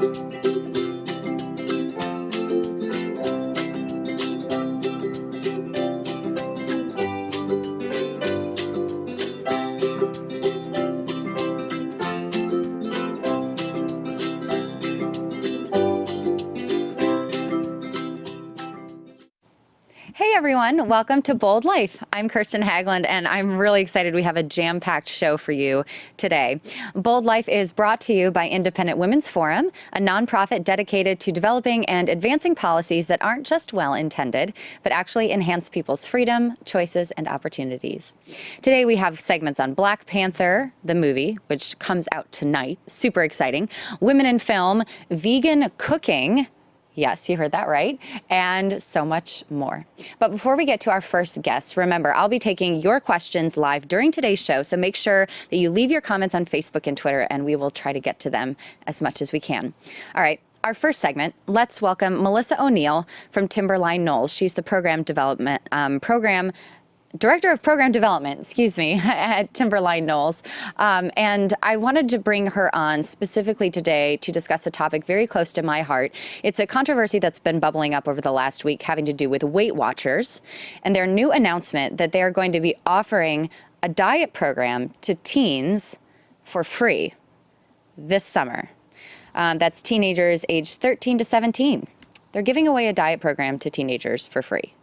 Hey everyone, welcome to Bold Life. I'm Kirsten Haglund and I'm really excited we have a jam-packed show for you today. Bold Life is brought to you by Independent Women's Forum, a nonprofit dedicated to developing and advancing policies that aren't just well-intended, but actually enhance people's freedom, choices, and opportunities. Today we have segments on Black Panther, the movie, which comes out tonight, super exciting, women in film, vegan cooking, yes, you heard that right, and so much more. But before we get to our first guest, remember, I'll be taking your questions live during today's show, so make sure that you leave your comments on Facebook and Twitter, and we will try to get to them as much as we can. All right. Our first segment, let's welcome Melissa O'Neill from Timberline Knowles. She's the Director of Program Development, at Timberline Knowles. And I wanted to bring her on specifically today to discuss a topic very close to my heart. It's a controversy that's been bubbling up over the last week having to do with Weight Watchers and their new announcement that they are going to be offering a diet program to teens for free this summer. That's teenagers aged 13 to 17. They're giving away a diet program to teenagers for free.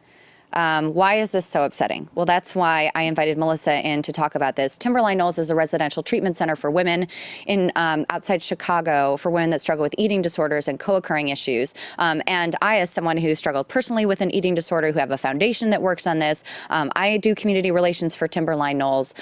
Why is this so upsetting? Well, that's why I invited Melissa in to talk about this. Timberline Knowles is a residential treatment center for women in outside Chicago for women that struggle with eating disorders and co-occurring issues. And I, as someone who struggled personally with an eating disorder, who have a foundation that works on this, I do community relations for Timberline Knowles.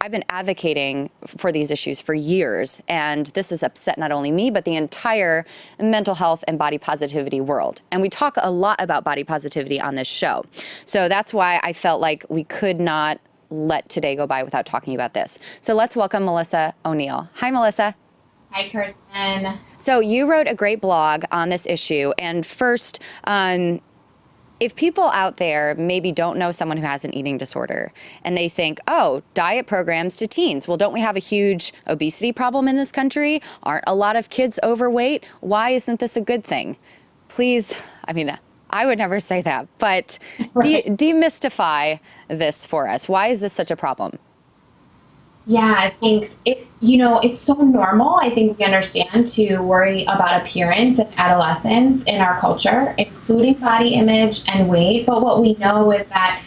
I've been advocating for these issues for years, and this has upset not only me, but the entire mental health and body positivity world. And we talk a lot about body positivity on this show. So that's why I felt like we could not let today go by without talking about this. So let's welcome Melissa O'Neill. Hi, Melissa. Hi, Kirsten. So you wrote a great blog on this issue. And first, if people out there maybe don't know someone who has an eating disorder and they think, oh, diet programs to teens. Well, don't we have a huge obesity problem in this country? Aren't a lot of kids overweight? Why isn't this a good thing? Please, I would never say that, but right. Demystify this for us. Why is this such a problem? Yeah, I think it's so normal. I think we understand to worry about appearance in adolescence in our culture, including body image and weight. But what we know is that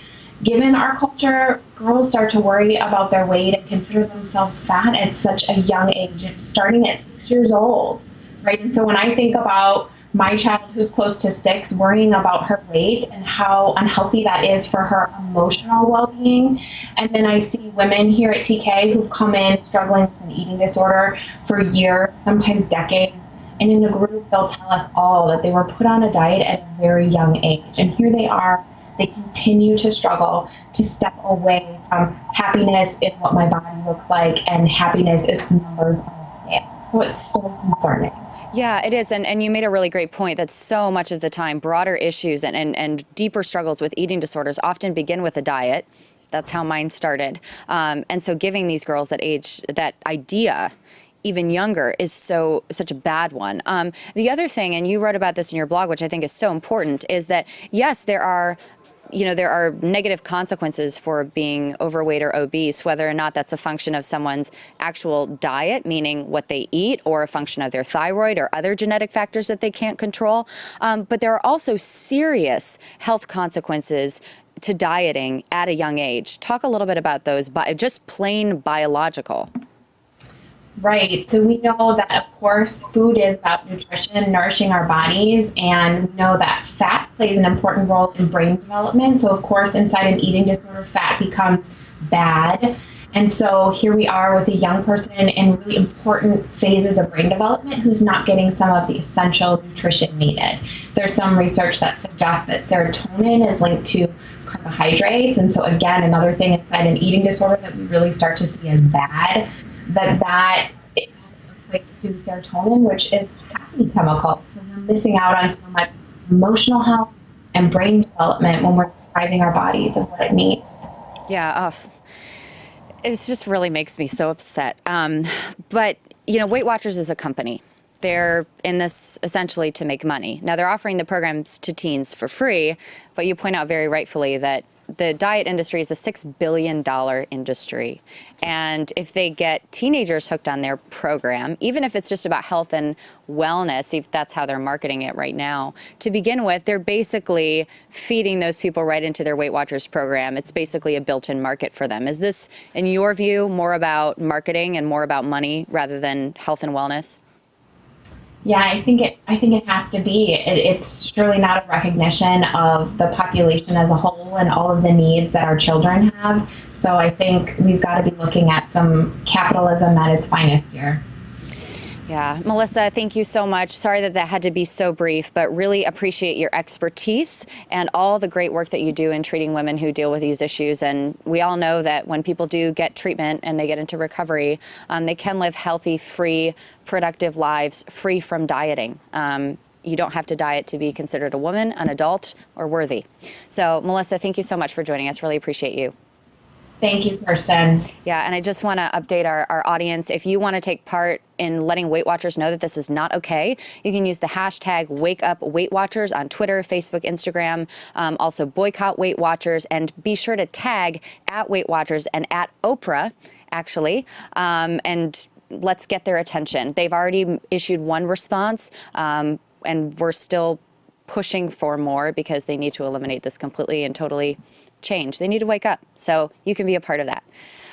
given our culture, girls start to worry about their weight and consider themselves fat at such a young age, starting at 6 years old, right? And so when I think about my child who's close to 6 worrying about her weight and how unhealthy that is for her emotional well-being. And then I see women here at TK who've come in struggling with an eating disorder for years, sometimes decades. And in the group, they'll tell us all that they were put on a diet at a very young age. And here they are, they continue to struggle to step away from happiness is what my body looks like, and happiness is numbers on a scale. So it's so concerning. Yeah, it is. And you made a really great point that so much of the time, broader issues and deeper struggles with eating disorders often begin with a diet. That's how mine started. And so giving these girls that idea even younger is such a bad one. The other thing, and you wrote about this in your blog, which I think is so important, is that, yes, there are negative consequences for being overweight or obese, whether or not that's a function of someone's actual diet, meaning what they eat, or a function of their thyroid or other genetic factors that they can't control. But there are also serious health consequences to dieting at a young age. Talk a little bit about those, just plain biological. Right. So we know that, of course, food is about nutrition, nourishing our bodies, and we know that fat plays an important role in brain development. So, of course, inside an eating disorder, fat becomes bad. And so here we are with a young person in really important phases of brain development who's not getting some of the essential nutrition needed. There's some research that suggests that serotonin is linked to carbohydrates. And so, again, another thing inside an eating disorder that we really start to see as bad, that it equates to serotonin, which is a happy chemical. So we're missing out on so much emotional health and brain development when we're depriving our bodies of what it needs. Yeah, it just really makes me so upset. But, Weight Watchers is a company they're in this essentially to make money. Now, they're offering the programs to teens for free, but you point out very rightfully that the diet industry is a $6 billion industry. And if they get teenagers hooked on their program, even if it's just about health and wellness, if that's how they're marketing it right now, to begin with, they're basically feeding those people right into their Weight Watchers program. It's basically a built-in market for them. Is this, in your view, more about marketing and more about money rather than health and wellness? Yeah, I think it has to be. It's surely not a recognition of the population as a whole and all of the needs that our children have. So I think we've got to be looking at some capitalism at its finest here. Yeah. Melissa, thank you so much. Sorry that had to be so brief, but really appreciate your expertise and all the great work that you do in treating women who deal with these issues. And we all know that when people do get treatment and they get into recovery, they can live healthy, free, productive lives free from dieting. You don't have to diet to be considered a woman, an adult, or worthy. So, Melissa, thank you so much for joining us. Really appreciate you. Thank you, Kirsten. Yeah, and I just want to update our audience. If you want to take part in letting Weight Watchers know that this is not okay, you can use the hashtag #WakeUpWeightWatchers on Twitter, Facebook, Instagram. Also boycott Weight Watchers, and be sure to tag @Weight Watchers and @Oprah, actually, and let's get their attention. They've already issued one response, and we're still pushing for more because they need to eliminate this completely and totally change. They need to wake up. So you can be a part of that.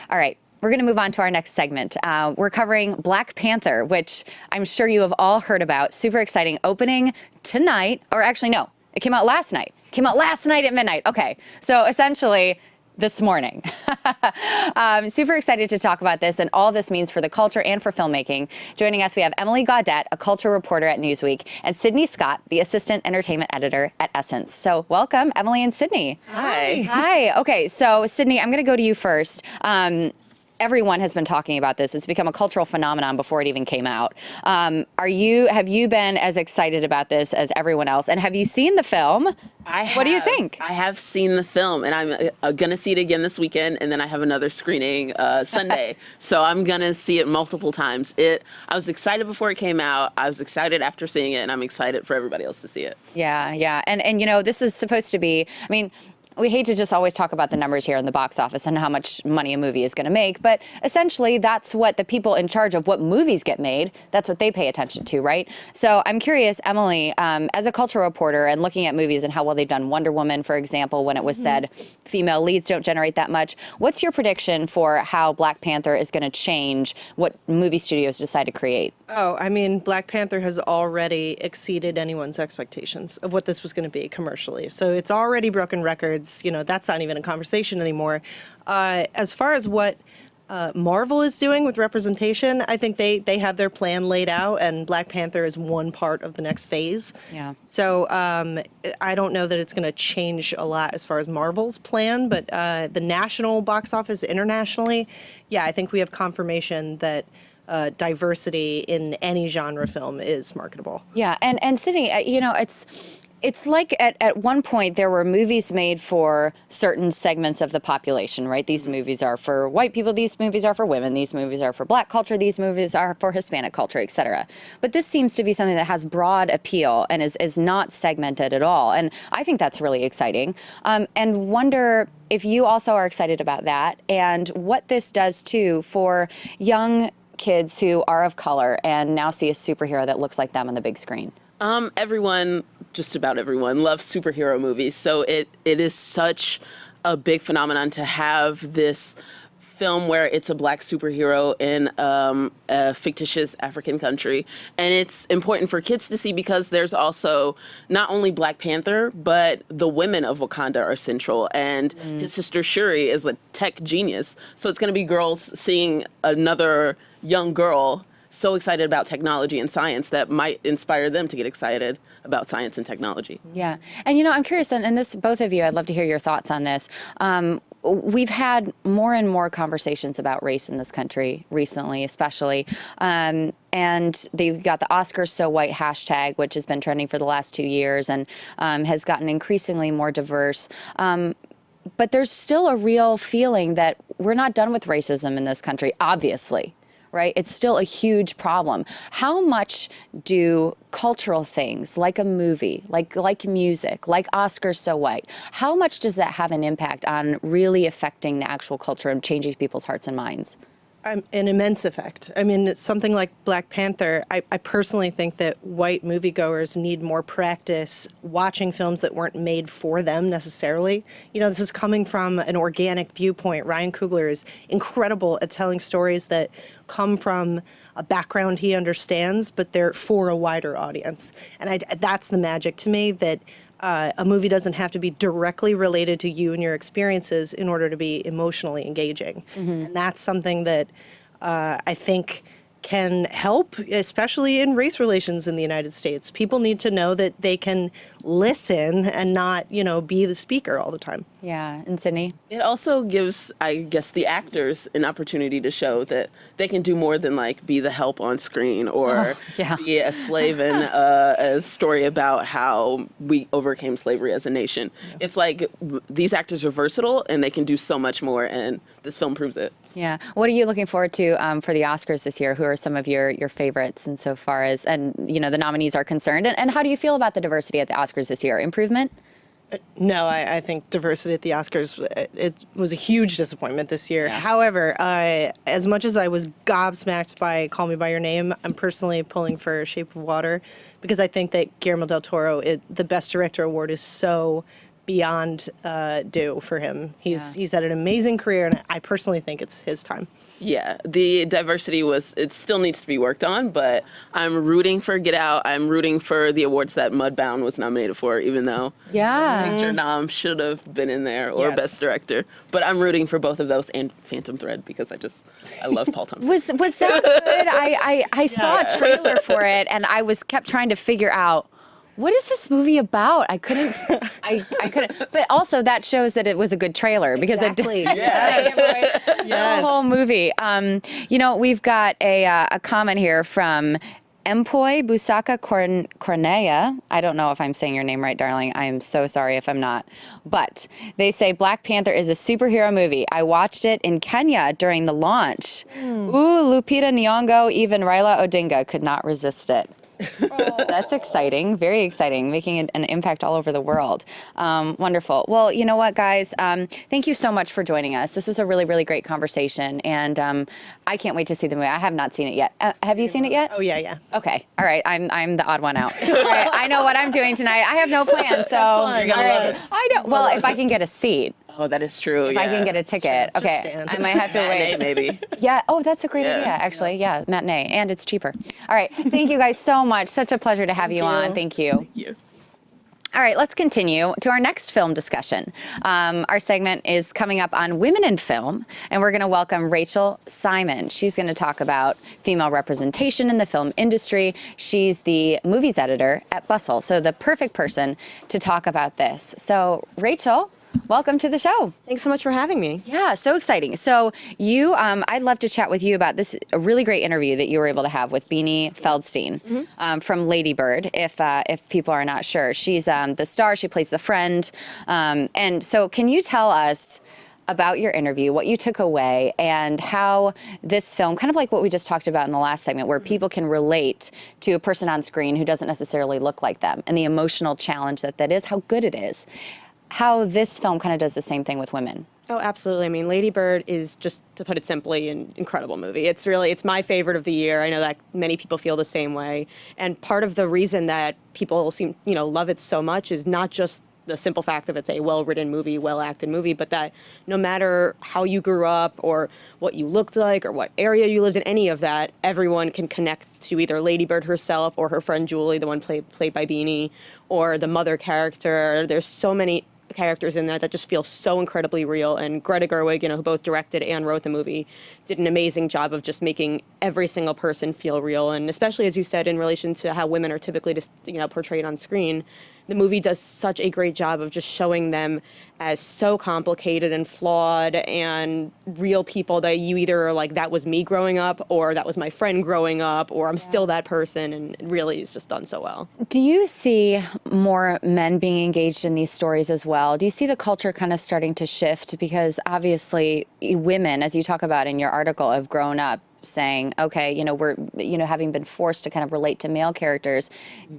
All right. We're going to move on to our next segment. We're covering Black Panther, which I'm sure you have all heard about. Super exciting. Opening tonight, or actually, no, it came out last night. Came out last night at midnight. Okay. So essentially, this morning. Super excited to talk about this and all this means for the culture and for filmmaking. Joining us, we have Emily Gaudette, a culture reporter at Newsweek, and Sydney Scott, the assistant entertainment editor at Essence. So welcome, Emily and Sydney. Hi. Hi. Okay, so Sydney, I'm going to go to you first. Everyone has been talking about this. It's become a cultural phenomenon before it even came out. Have you been as excited about this as everyone else? And have you seen the film? What do you think? I have seen the film, and I'm going to see it again this weekend, and then I have another screening Sunday. So I'm going to see it multiple times. I was excited before it came out. I was excited after seeing it, and I'm excited for everybody else to see it. Yeah. And you know, this is supposed to be, I mean, we hate to just always talk about the numbers here in the box office and how much money a movie is going to make, but essentially that's what the people in charge of what movies get made, that's what they pay attention to, right? So I'm curious, Emily, as a cultural reporter and looking at movies and how well they've done, Wonder Woman, for example, when it was said female leads don't generate that much, what's your prediction for how Black Panther is going to change what movie studios decide to create? Oh, I mean, Black Panther has already exceeded anyone's expectations of what this was going to be commercially. So it's already broken records. You know, that's not even a conversation anymore. As far as what Marvel is doing with representation, I think they have their plan laid out, and Black Panther is one part of the next phase. Yeah. So I don't know that it's going to change a lot as far as Marvel's plan, but the national box office internationally, yeah, I think we have confirmation that diversity in any genre film is marketable. Yeah, and Sydney, you know, it's like at one point there were movies made for certain segments of the population, right? These movies are for white people, these movies are for women, these movies are for Black culture, these movies are for Hispanic culture, et cetera. But this seems to be something that has broad appeal and is not segmented at all. And I think that's really exciting. And wonder if you also are excited about that and what this does too for young kids who are of color and now see a superhero that looks like them on the big screen. Just about everyone loves superhero movies. So it is such a big phenomenon to have this film where it's a Black superhero in a fictitious African country. And it's important for kids to see because there's also not only Black Panther, but the women of Wakanda are central. And his sister Shuri is a tech genius. So it's going to be girls seeing another young girl so excited about technology and science that might inspire them to get excited about science and technology. Yeah. And, you know, I'm curious, and this, both of you, I'd love to hear your thoughts on this. We've had more and more conversations about race in this country recently, especially. And they've got the Oscars So White hashtag, which has been trending for the last 2 years and has gotten increasingly more diverse. But there's still a real feeling that we're not done with racism in this country, obviously. right? It's still a huge problem. How much do cultural things like a movie, like music, like Oscars So White, how much does that have an impact on really affecting the actual culture and changing people's hearts and minds? An immense effect. I mean, it's something like Black Panther. I personally think that white moviegoers need more practice watching films that weren't made for them necessarily. You know, this is coming from an organic viewpoint. Ryan Coogler is incredible at telling stories that come from a background he understands, but they're for a wider audience. And that's the magic to me, that a movie doesn't have to be directly related to you and your experiences in order to be emotionally engaging. And that's something that I think can help, especially in race relations in the United States. People need to know that they can listen and not, be the speaker all the time. Yeah, and Sydney? It also gives, I guess, the actors an opportunity to show that they can do more than be the help on screen or be a slave in a story about how we overcame slavery as a nation. Yeah. It's like these actors are versatile and they can do so much more, and this film proves it. Yeah. What are you looking forward to for the Oscars this year? Who are some of your favorites insofar as, the nominees are concerned? And how do you feel about the diversity at the Oscars this year? Improvement? No, I think diversity at the Oscars, it was a huge disappointment this year. Yeah. However, as much as I was gobsmacked by Call Me By Your Name, I'm personally pulling for Shape of Water because I think that Guillermo del Toro, the Best Director award is so beyond due for him. He's had an amazing career, and I personally think it's his time. Yeah, the diversity it still needs to be worked on, but I'm rooting for Get Out. I'm rooting for the awards that Mudbound was nominated for, even though Best Picture nom should have been in there, or Best Director. But I'm rooting for both of those and Phantom Thread because I love Paul Thompson. Was that good? I saw a trailer for it, and I kept trying to figure out, what is this movie about? I couldn't. But also that shows that it was a good trailer because it the whole movie. We've got a comment here from Empoy Busaka Cornea. I don't know if I'm saying your name right, darling. I am so sorry if I'm not. But they say Black Panther is a superhero movie. I watched it in Kenya during the launch. Ooh, Lupita Nyong'o, even Raila Odinga could not resist it. That's exciting, very exciting, making an impact all over the world. Wonderful. Well, you know what, guys? Thank you so much for joining us. This was a really, really great conversation, and I can't wait to see the movie. I have not seen it yet. Have you seen it yet? Oh, yeah. Okay. All right. I'm the odd one out. All right. I know what I'm doing tonight. I have no plan, so You're gonna love it. I know. Well, if I can get a seat. Oh, that is true. If I can get a ticket. Okay. I might have to wait. Maybe. Yeah. Oh, that's a great idea, actually. Yeah, matinee. And it's cheaper. All right. Thank you guys so much. Such a pleasure to have you on. Thank you. Thank you. All right, let's continue to our next film discussion. Our segment is coming up on women in film, and we're going to welcome Rachel Simon. She's going to talk about female representation in the film industry. She's the movies editor at Bustle, so the perfect person to talk about this. So, Rachel, welcome to the show. Thanks so much for having me. Yeah, so exciting. So I'd love to chat with you about this, a really great interview that you were able to have with Beanie Feldstein from Lady Bird, if people are not sure. She's the star, she plays the friend. And so can you tell us about your interview, what you took away, and how this film, kind of like what we just talked about in the last segment, where people can relate to a person on screen who doesn't necessarily look like them, and the emotional challenge that is, how good it is. How this film kind of does the same thing with women. Oh, absolutely. I mean, Lady Bird is, just to put it simply, an incredible movie. It's my favorite of the year. I know that many people feel the same way. And part of the reason that people love it so much is not just the simple fact that it's a well-written movie, well-acted movie, but that no matter how you grew up or what you looked like or what area you lived in, any of that, everyone can connect to either Lady Bird herself or her friend Julie, the one played by Beanie, or the mother character. There's so many characters in there that just feel so incredibly real. And Greta Gerwig, who both directed and wrote the movie, did an amazing job of just making every single person feel real. And especially, as you said, in relation to how women are typically just, portrayed on screen, the movie does such a great job of just showing them as so complicated and flawed and real people that you either are like, that was me growing up, or that was my friend growing up, or I'm still that person, and it really is just done so well. Do you see more men being engaged in these stories as well? Do you see the culture kind of starting to shift? Because obviously women, as you talk about in your article, have grown up saying, okay, we're, having been forced to kind of relate to male characters.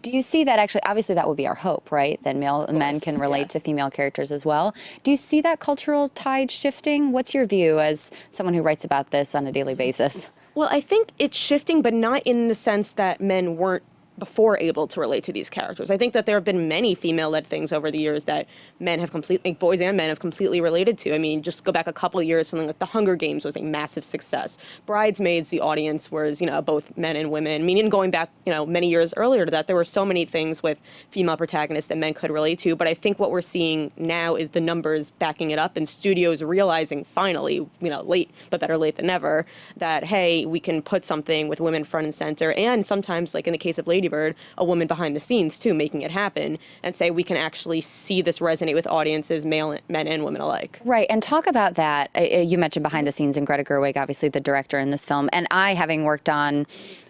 Do you see that actually, obviously that would be our hope, right? That men can relate to female characters as well. Do you see that cultural tide shifting? What's your view as someone who writes about this on a daily basis? Well, I think it's shifting, but not in the sense that men weren't before able to relate to these characters. I think that there have been many female-led things over the years that boys and men have completely related to. I mean, just go back a couple of years, something like The Hunger Games was a massive success. Bridesmaids, the audience was, both men and women. I mean, going back, many years earlier to that, there were so many things with female protagonists that men could relate to. But I think what we're seeing now is the numbers backing it up and studios realizing finally, late, but better late than never, that, hey, we can put something with women front and center. And sometimes, like in the case of Lady Bird, a woman behind the scenes too, making it happen, and say we can actually see this resonate with audiences, men and women alike. Right, and talk about that. You mentioned behind the scenes and Greta Gerwig, obviously the director in this film, and I, having worked on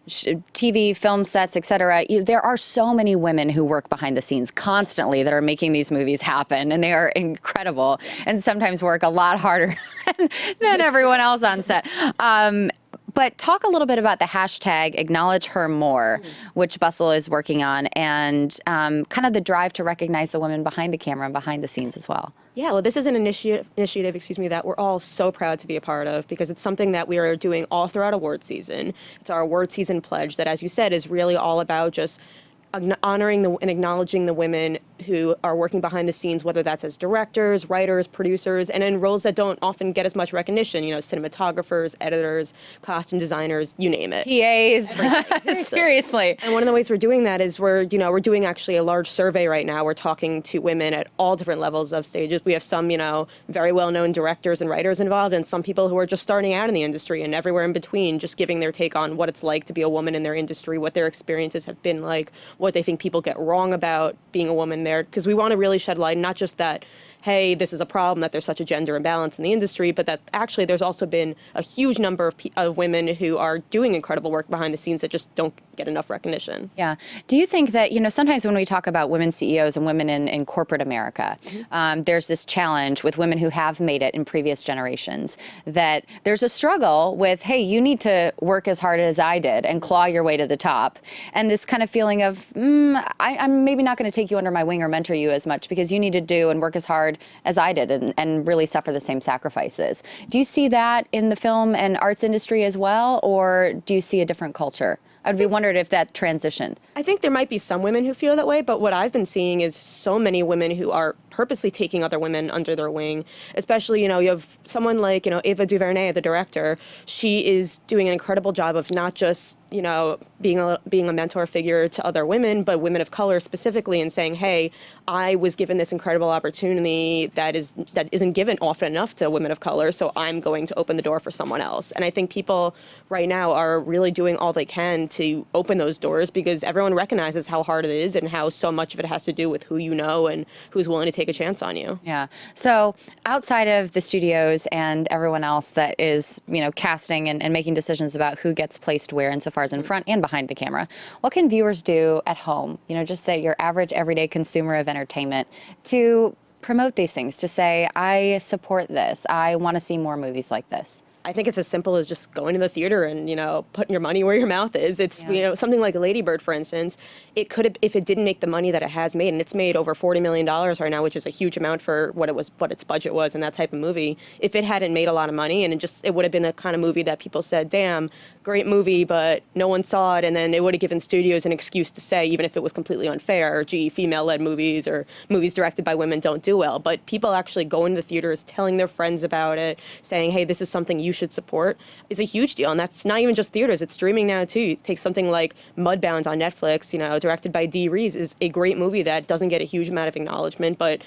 TV, film sets, etc. There are so many women who work behind the scenes constantly that are making these movies happen, and they are incredible, and sometimes work a lot harder than everyone else on set. But talk a little bit about the hashtag Acknowledge Her More, which Bustle is working on, and kind of the drive to recognize the women behind the camera and behind the scenes as well. Yeah, well, this is an initiative, that we're all so proud to be a part of, because it's something that we are doing all throughout award season. It's our award season pledge that, as you said, is really all about just honoring and acknowledging the women who are working behind the scenes, whether that's as directors, writers, producers, and in roles that don't often get as much recognition, cinematographers, editors, costume designers, you name it. PAs. Seriously. And one of the ways we're doing that is we're doing actually a large survey right now. We're talking to women at all different levels of stages. We have some, very well-known directors and writers involved, and some people who are just starting out in the industry, and everywhere in between, just giving their take on what it's like to be a woman in their industry, what their experiences have been like, what they think people get wrong about being a woman there, because we want to really shed light, not just that, hey, this is a problem that there's such a gender imbalance in the industry, but that actually there's also been a huge number of women who are doing incredible work behind the scenes that just don't get enough recognition. Yeah. Do you think that, sometimes when we talk about women CEOs and women in corporate America, there's this challenge with women who have made it in previous generations, that there's a struggle with, hey, you need to work as hard as I did and claw your way to the top. And this kind of feeling of, I'm maybe not going to take you under my wing or mentor you as much because you need to do and work as hard as I did and really suffer the same sacrifices. Do you see that in the film and arts industry as well, or do you see a different culture? I'd be wondered if that transitioned. I think there might be some women who feel that way, but what I've been seeing is so many women who are purposely taking other women under their wing. Especially, you have someone like, Ava DuVernay, the director. She is doing an incredible job of not just, being a mentor figure to other women, but women of color specifically, and saying, hey, I was given this incredible opportunity that isn't given often enough to women of color, so I'm going to open the door for someone else. And I think people right now are really doing all they can to open those doors, because everyone recognizes how hard it is and how so much of it has to do with who you know and who's willing to take a chance on you. Yeah. So outside of the studios and everyone else that is, casting and making decisions about who gets placed where insofar as in front and behind the camera, what can viewers do at home, just that your average everyday consumer of entertainment, to promote these things, to say, I support this, I want to see more movies like this? I think it's as simple as just going to the theater and, putting your money where your mouth is. It's, something like Lady Bird, for instance, it could have, if it didn't make the money that it has made, and it's made over $40 million right now, which is a huge amount for what its budget was in that type of movie. If it hadn't made a lot of money, and it would have been the kind of movie that people said, damn, great movie, but no one saw it, and then it would have given studios an excuse to say, even if it was completely unfair, gee, female-led movies or movies directed by women don't do well. But people actually going to the theaters, telling their friends about it, saying, hey, this is something you should support, is a huge deal. And that's not even just theaters, it's streaming now too. You take something like Mudbound on Netflix, directed by Dee Rees, is a great movie that doesn't get a huge amount of acknowledgement, but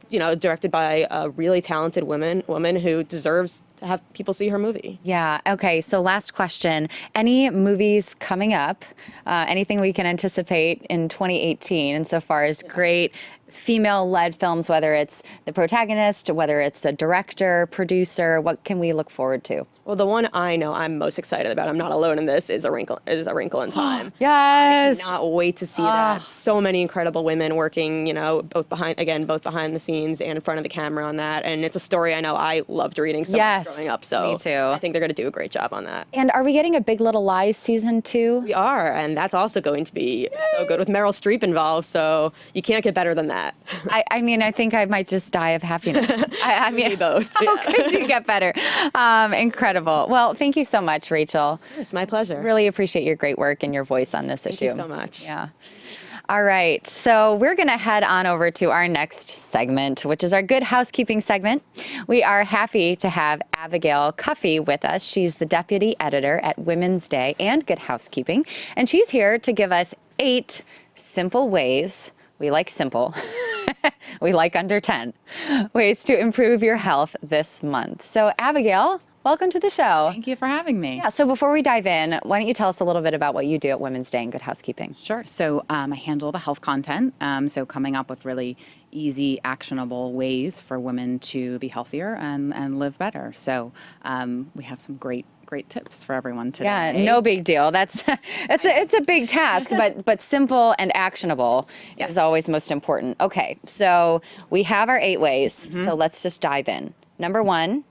directed by a really talented woman who deserves to have people see her movie. Yeah. Okay. So last question. Any movies coming up? Anything we can anticipate in 2018 insofar as great female-led films, whether it's the protagonist, whether it's a director, producer, what can we look forward to? Well, the one I know I'm most excited about, I'm not alone in this, is A Wrinkle in Time. Yes! I cannot wait to see that. So many incredible women working, both behind the scenes and in front of the camera on that. And it's a story I know I loved reading so much growing up. So Me too. I think they're going to do a great job on that. And are we getting a Big Little Lies season 2? We are, and that's also going to be so good with Meryl Streep involved. So you can't get better than that. I mean, I think I might just die of happiness. I mean, We both. How could you get better? Incredible. Well, thank you so much, Rachel. It's my pleasure. Really appreciate your great work and your voice on this issue. Thank you so much. Yeah. All right. So we're going to head on over to our next segment, which is our Good Housekeeping segment. We are happy to have Abigail Cuffey with us. She's the deputy editor at Women's Day and Good Housekeeping. And she's here to give us 8 simple ways. We like simple. We like under 10 ways to improve your health this month. So Abigail, welcome to the show. Thank you for having me. Yeah, so before we dive in, why don't you tell us a little bit about what you do at Women's Day and Good Housekeeping? Sure. So I handle the health content. So coming up with really easy, actionable ways for women to be healthier and live better. So we have some great tips for everyone today. Yeah, no big deal. That's it's a big task, but simple and actionable is always most important. Okay, so we have our 8 ways. So let's just dive in. Number 1,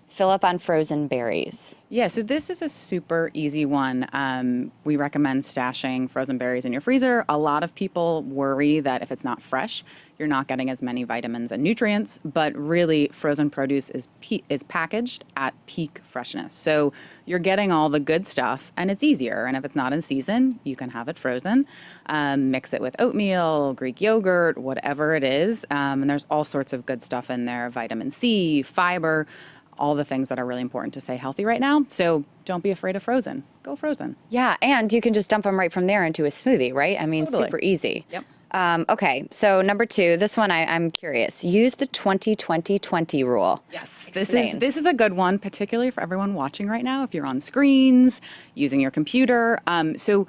fill up on frozen berries. Yeah, so this is a super easy one. We recommend stashing frozen berries in your freezer. A lot of people worry that if it's not fresh, you're not getting as many vitamins and nutrients, but really frozen produce is packaged at peak freshness. So you're getting all the good stuff and it's easier. And if it's not in season, you can have it frozen. Mix it with oatmeal, Greek yogurt, whatever it is. And there's all sorts of good stuff in there, vitamin C, fiber, all the things that are really important to stay healthy right now. So don't be afraid of frozen. Go frozen. Yeah, and you can just dump them right from there into a smoothie, right? I mean, Totally. super easy. Yep. Okay, so number 2, this one I'm curious. Use the 20-20-20 rule. Yes, Explain. this is a good one, particularly for everyone watching right now. If you're on screens, using your computer, so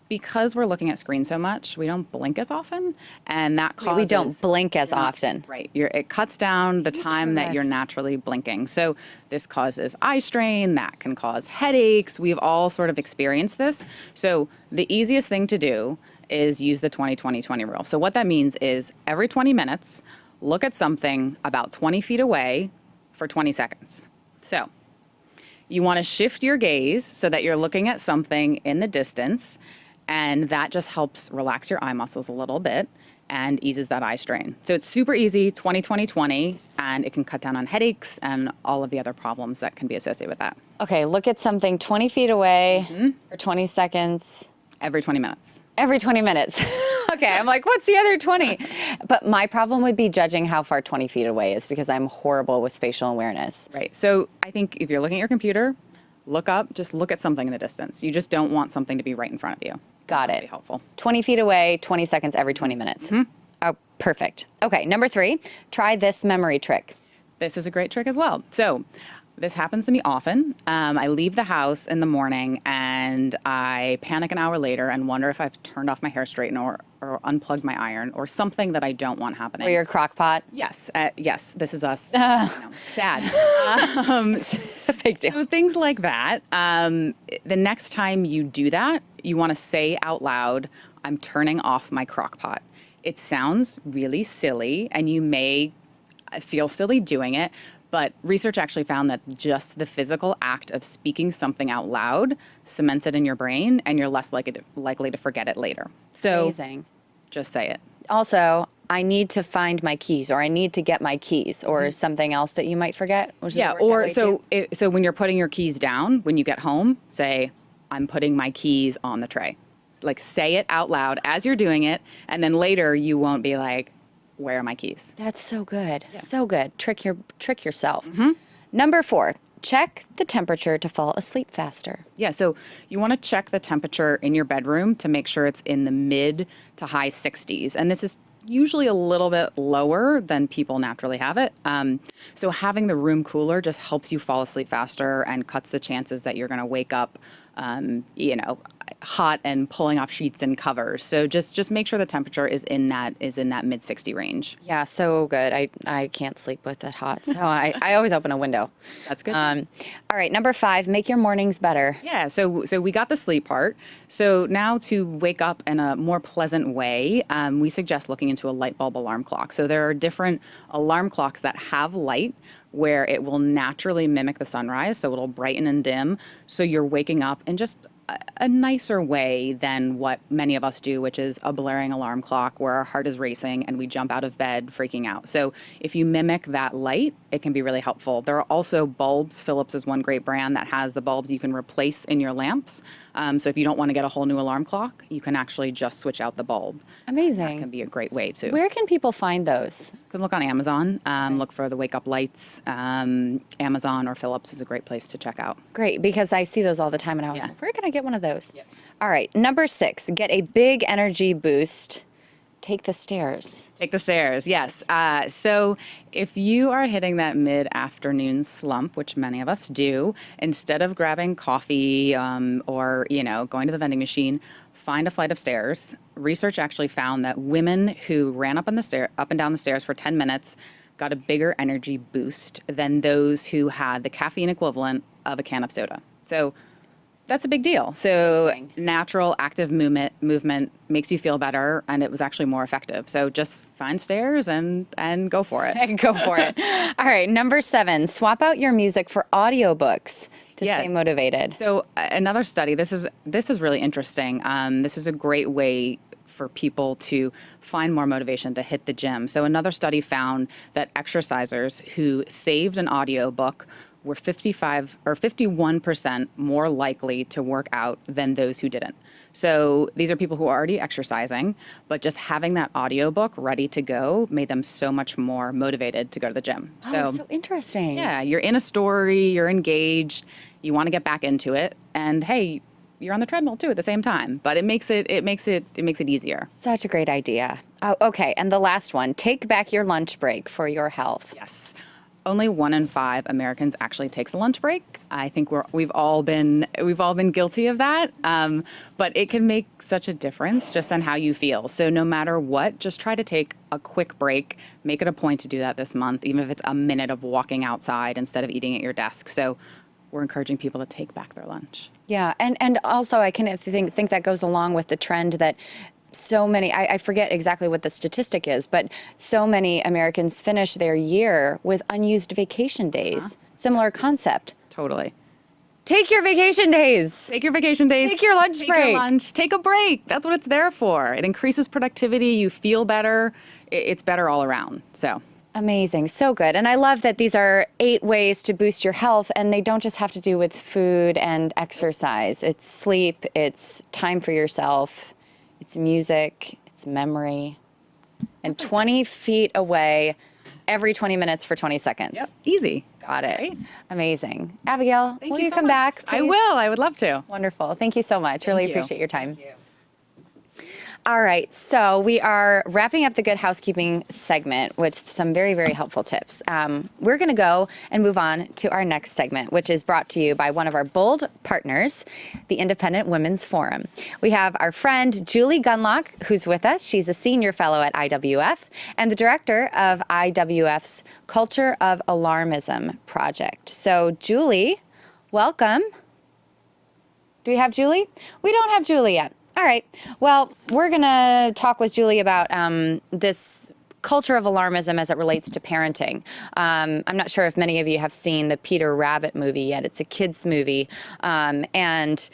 because we're looking at screens so much, we don't blink as often, and that causes We don't blink as often. Right, it cuts down the time that you're naturally blinking. So this causes eye strain. That can cause headaches. We've all sort of experienced this. So the easiest thing to do is use the 20-20-20 rule. So what that means is every 20 minutes, look at something about 20 feet away for 20 seconds. So you want to shift your gaze so that you're looking at something in the distance, and that just helps relax your eye muscles a little bit and eases that eye strain. So it's super easy, 20-20-20, and it can cut down on headaches and all of the other problems that can be associated with that. Okay, look at something 20 feet away for 20 seconds. Every 20 minutes. Every 20 minutes. Okay, I'm like, what's the other 20? But my problem would be judging how far 20 feet away is because I'm horrible with spatial awareness. Right. So I think if you're looking at your computer, look up, just look at something in the distance. You just don't want something to be right in front of you. Got That'd it. be helpful. 20 feet away, 20 seconds every 20 minutes. Oh, perfect. Okay, number 3, try this memory trick. This is a great trick as well. So this happens to me often. I leave the house in the morning and I panic an hour later and wonder if I've turned off my hair straightener or unplugged my iron or something that I don't want happening. Or your crock pot. Yes, yes, this is us. No, sad. Big deal. So things like that. The next time you do that, you want to say out loud, I'm turning off my crock pot. It sounds really silly and you may feel silly doing it, but research actually found that just the physical act of speaking something out loud cements it in your brain and you're less likely to forget it later. So Amazing. just say it. Also, I need to find my keys or I need to get my keys or something else that you might forget. Or does it Yeah, work that or way so too? so when you're putting your keys down, when you get home, say, I'm putting my keys on the tray. Like say it out loud as you're doing it, and then later you won't be like, where are my keys? That's so good. So good. Trick yourself. Number 4, check the temperature to fall asleep faster. Yeah, so you want to check the temperature in your bedroom to make sure it's in the mid to high 60s. And this is usually a little bit lower than people naturally have it. So having the room cooler just helps you fall asleep faster and cuts the chances that you're going to wake up, hot and pulling off sheets and covers. So just make sure the temperature is in that mid 60 range. Yeah, so good. I can't sleep with it hot, so I always open a window. That's good. All right, number 5, make your mornings better. Yeah, so we got the sleep part. So now to wake up in a more pleasant way, we suggest looking into a light bulb alarm clock. So there are different alarm clocks that have light, where it will naturally mimic the sunrise, so it'll brighten and dim, so you're waking up in just a nicer way than what many of us do, which is a blaring alarm clock where our heart is racing and we jump out of bed freaking out. So if you mimic that light, it can be really helpful. There are also bulbs. Philips is one great brand that has the bulbs you can replace in your lamps. So if you don't want to get a whole new alarm clock, you can actually just switch out the bulb. Amazing. That can be a great way to. Where can people find those? You can look on Amazon, look for the wake up lights. Amazon or Philips is a great place to check out. Great, because I see those all the time, and I was Yeah. like, where can I get one of those? All right, number 6, get a big energy boost. Take the stairs. Take the stairs, yes. So if you are hitting that mid-afternoon slump, which many of us do, instead of grabbing coffee or going to the vending machine, find a flight of stairs. Research actually found that women who ran up and down the stairs for 10 minutes got a bigger energy boost than those who had the caffeine equivalent of a can of soda. So that's a big deal. So natural, active movement makes you feel better, and it was actually more effective. So just find stairs and go for it. Go for it. All right, number 7, swap out your music for audiobooks to stay motivated. So another study, this is really interesting. This is a great way for people to find more motivation to hit the gym. So another study found that exercisers who saved an audiobook were 51% more likely to work out than those who didn't. So these are people who are already exercising, but just having that audiobook ready to go made them so much more motivated to go to the gym. So interesting. Yeah, you're in a story, you're engaged, you want to get back into it, and hey, you're on the treadmill too at the same time, but it makes it easier. Such a great idea. Oh, okay, and the last one, take back your lunch break for your health. Yes. Only 1 in 5 Americans actually takes a lunch break. I think we've all been guilty of that, but it can make such a difference just on how you feel. So no matter what, just try to take a quick break. Make it a point to do that this month, even if it's a minute of walking outside instead of eating at your desk. So we're encouraging people to take back their lunch. Yeah, and also I can think that goes along with the trend that so many, I forget exactly what the statistic is, but so many Americans finish their year with unused vacation days. Similar concept. Totally. Take your vacation days. Take your vacation days. Take your lunch Take break. your lunch. Take a break. That's what it's there for. It increases productivity. You feel better. It's better all around. So. Amazing. So good. And I love that these are 8 ways to boost your health, and they don't just have to do with food and exercise. It's sleep. It's time for yourself. It's music, it's memory, and 20 feet away every 20 minutes for 20 seconds. Yep, easy. Got it. Right. Amazing. Abigail, will you so come much. back, I please? will. I would love to. Wonderful. Thank you so much. Really you. appreciate your time. All right, so we are wrapping up the Good Housekeeping segment with some very, very helpful tips. We're going to go and move on to our next segment, which is brought to you by one of our bold partners, the Independent Women's Forum. We have our friend Julie Gunlock, who's with us. She's a senior fellow at IWF and the director of IWF's Culture of Alarmism project. So, Julie, welcome. Do we have Julie? We don't have Julie yet. All right. Well, we're going to talk with Julie about this culture of alarmism as it relates to parenting. I'm not sure if many of you have seen the Peter Rabbit movie yet. It's a kids movie. And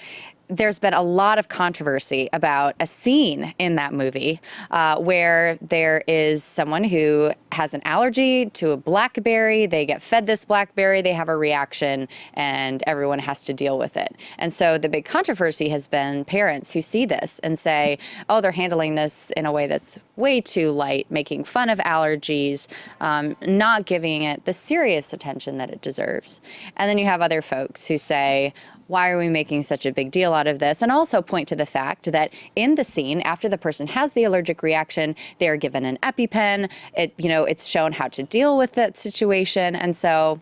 there's been a lot of controversy about a scene in that movie where there is someone who has an allergy to a blackberry. They get fed this blackberry, they have a reaction, and everyone has to deal with it. And so the big controversy has been parents who see this and say, oh, they're handling this in a way that's way too light, making fun of allergies, not giving it the serious attention that it deserves. And then you have other folks who say, why are we making such a big deal out of this? And also point to the fact that in the scene, after the person has the allergic reaction, they are given an EpiPen. It's shown how to deal with that situation. And so,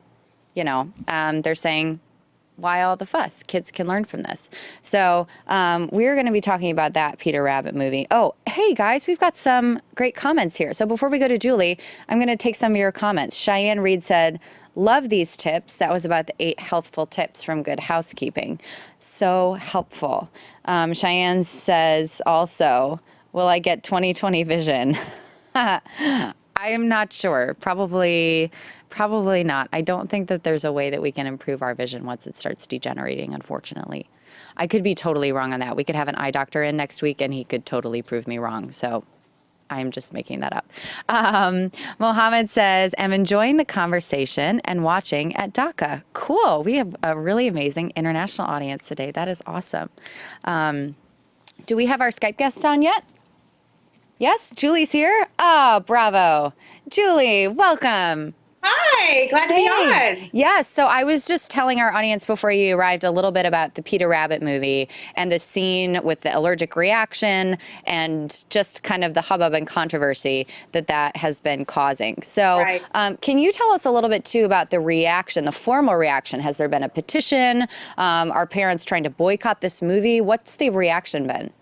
they're saying, why all the fuss? Kids can learn from this. So we're going to be talking about that Peter Rabbit movie. Oh, hey guys, we've got some great comments here. So before we go to Julie, I'm going to take some of your comments. Cheyenne Reed said, love these tips. That was about the 8 healthful tips from Good Housekeeping. So helpful. Cheyenne says also, will I get 20/20 vision? I am not sure. Probably not. I don't think that there's a way that we can improve our vision once it starts degenerating, unfortunately. I could be totally wrong on that. We could have an eye doctor in next week and he could totally prove me wrong. So I'm just making that up. Mohammed says, I'm enjoying the conversation and watching at DACA. Cool. We have a really amazing international audience today. That is awesome. Do we have our Skype guest on yet? Yes, Julie's here. Oh, bravo. Julie, welcome. Hi, glad to be on. Yes, so I was just telling our audience before you arrived a little bit about the Peter Rabbit movie and the scene with the allergic reaction and just kind of the hubbub and controversy that has been causing. So Right. Can you tell us a little bit, too, about the reaction, the formal reaction? Has there been a petition? Are parents trying to boycott this movie? What's the reaction been?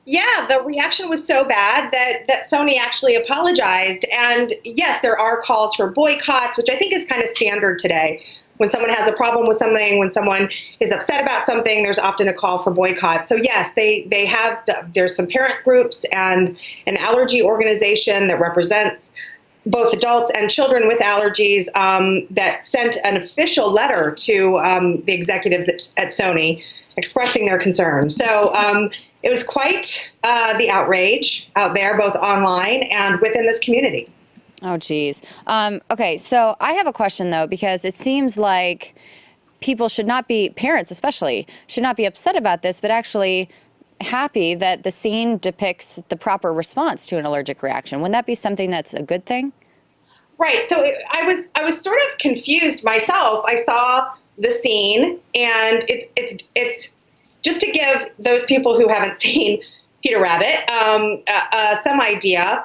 Yeah, the reaction was so bad that Sony actually apologized. And yes, there are calls for boycotts, which I think is kind of standard today. When someone has a problem with something, when someone is upset about something, there's often a call for boycott. So yes, they have, there's some parent groups and an allergy organization that represents both adults and children with allergies that sent an official letter to the executives at Sony expressing their concerns. So it was quite the outrage out there, both online and within this community. Oh, geez. Okay, so I have a question, though, because it seems like people should not be, parents especially, should not be upset about this, but actually happy that the scene depicts the proper response to an allergic reaction. Wouldn't that be something that's a good thing? Right. So I was sort of confused myself. I saw the scene, and it's just to give those people who haven't seen Peter Rabbit some idea.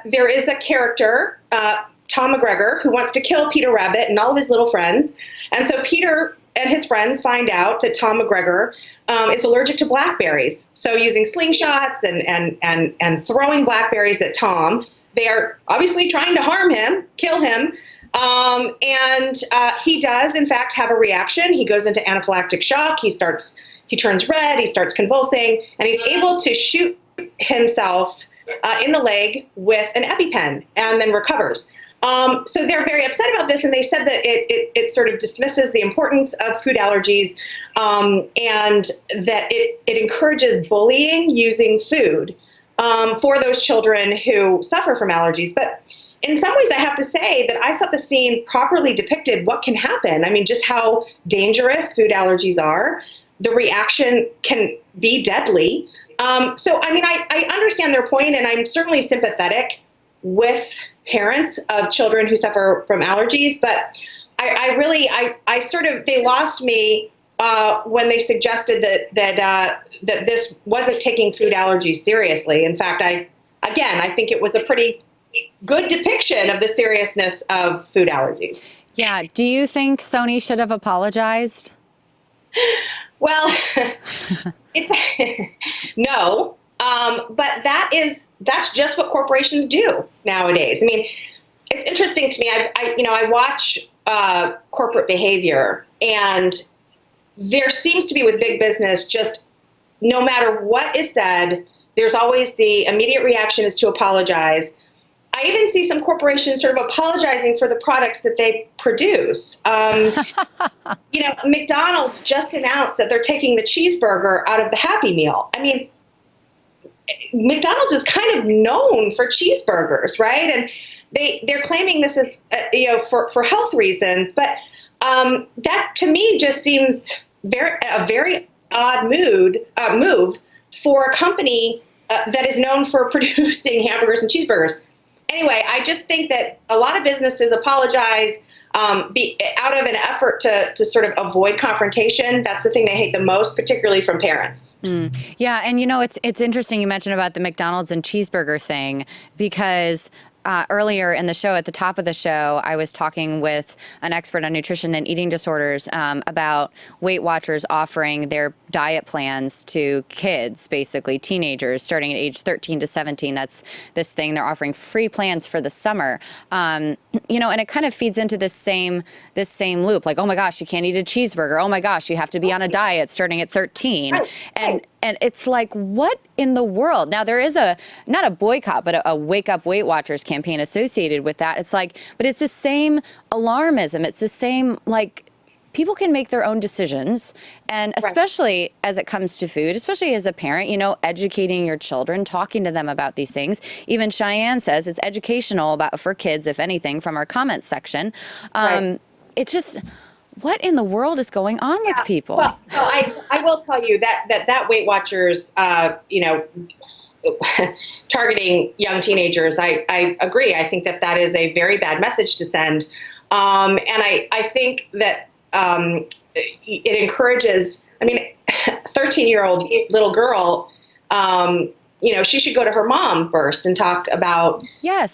There is a character, Tom McGregor, who wants to kill Peter Rabbit and all of his little friends. And so Peter and his friends find out that Tom McGregor is allergic to blackberries. So using slingshots and throwing blackberries at Tom, they are obviously trying to harm him, kill him. And he does, in fact, have a reaction. He goes into anaphylactic shock. He turns red, he starts convulsing, and he's able to shoot himself in the leg with an EpiPen and then recovers. So they're very upset about this, and they said that it sort of dismisses the importance of food allergies and that it encourages bullying using food for those children who suffer from allergies. But in some ways, I have to say that I thought the scene properly depicted what can happen. I mean, just how dangerous food allergies are. The reaction can be deadly. So, I mean, I understand their point, and I'm certainly sympathetic with parents of children who suffer from allergies, but I sort of, they lost me when they suggested that this wasn't taking food allergies seriously. In fact, I think it was a pretty good depiction of the seriousness of food allergies. Yeah. Do you think Sony should have apologized? Well, it's no, but that's just what corporations do nowadays. I mean, it's interesting to me. I watch corporate behavior, and there seems to be with big business, just no matter what is said, there's always the immediate reaction is to apologize. I even see some corporations sort of apologizing for the products that they produce. McDonald's just announced that they're taking the cheeseburger out of the Happy Meal. I mean, McDonald's is kind of known for cheeseburgers, right? And they're claiming this is, for health reasons. But that to me just seems a very odd move for a company that is known for producing hamburgers and cheeseburgers. Anyway, I just think that a lot of businesses apologize out of an effort to sort of avoid confrontation. That's the thing they hate the most, particularly from parents. Yeah, and it's interesting you mentioned about the McDonald's and cheeseburger thing, because earlier in the show, at the top of the show, I was talking with an expert on nutrition and eating disorders about Weight Watchers offering their diet plans to kids, basically teenagers, starting at age 13 to 17. That's this thing. They're offering free plans for the summer. And it kind of feeds into this same loop. Like, oh my gosh, you can't eat a cheeseburger. Oh my gosh, you have to be on a diet starting at 13. And it's like, what in the world? Now, there is not a boycott, but a Wake Up Weight Watchers campaign campaign associated with that. It's like, but it's the same alarmism. It's the same, like, people can make their own decisions, and especially as it comes to food, especially as a parent, you know, educating your children, talking to them about these things. Even Cheyenne says it's educational for kids, if anything, from our comments section. It's just, what in the world is going on with people? Well, I will tell you that Weight Watchers, targeting young teenagers, I agree. I think that is a very bad message to send. And I think that it encourages, 13-year-old little girl, she should go to her mom first and talk about her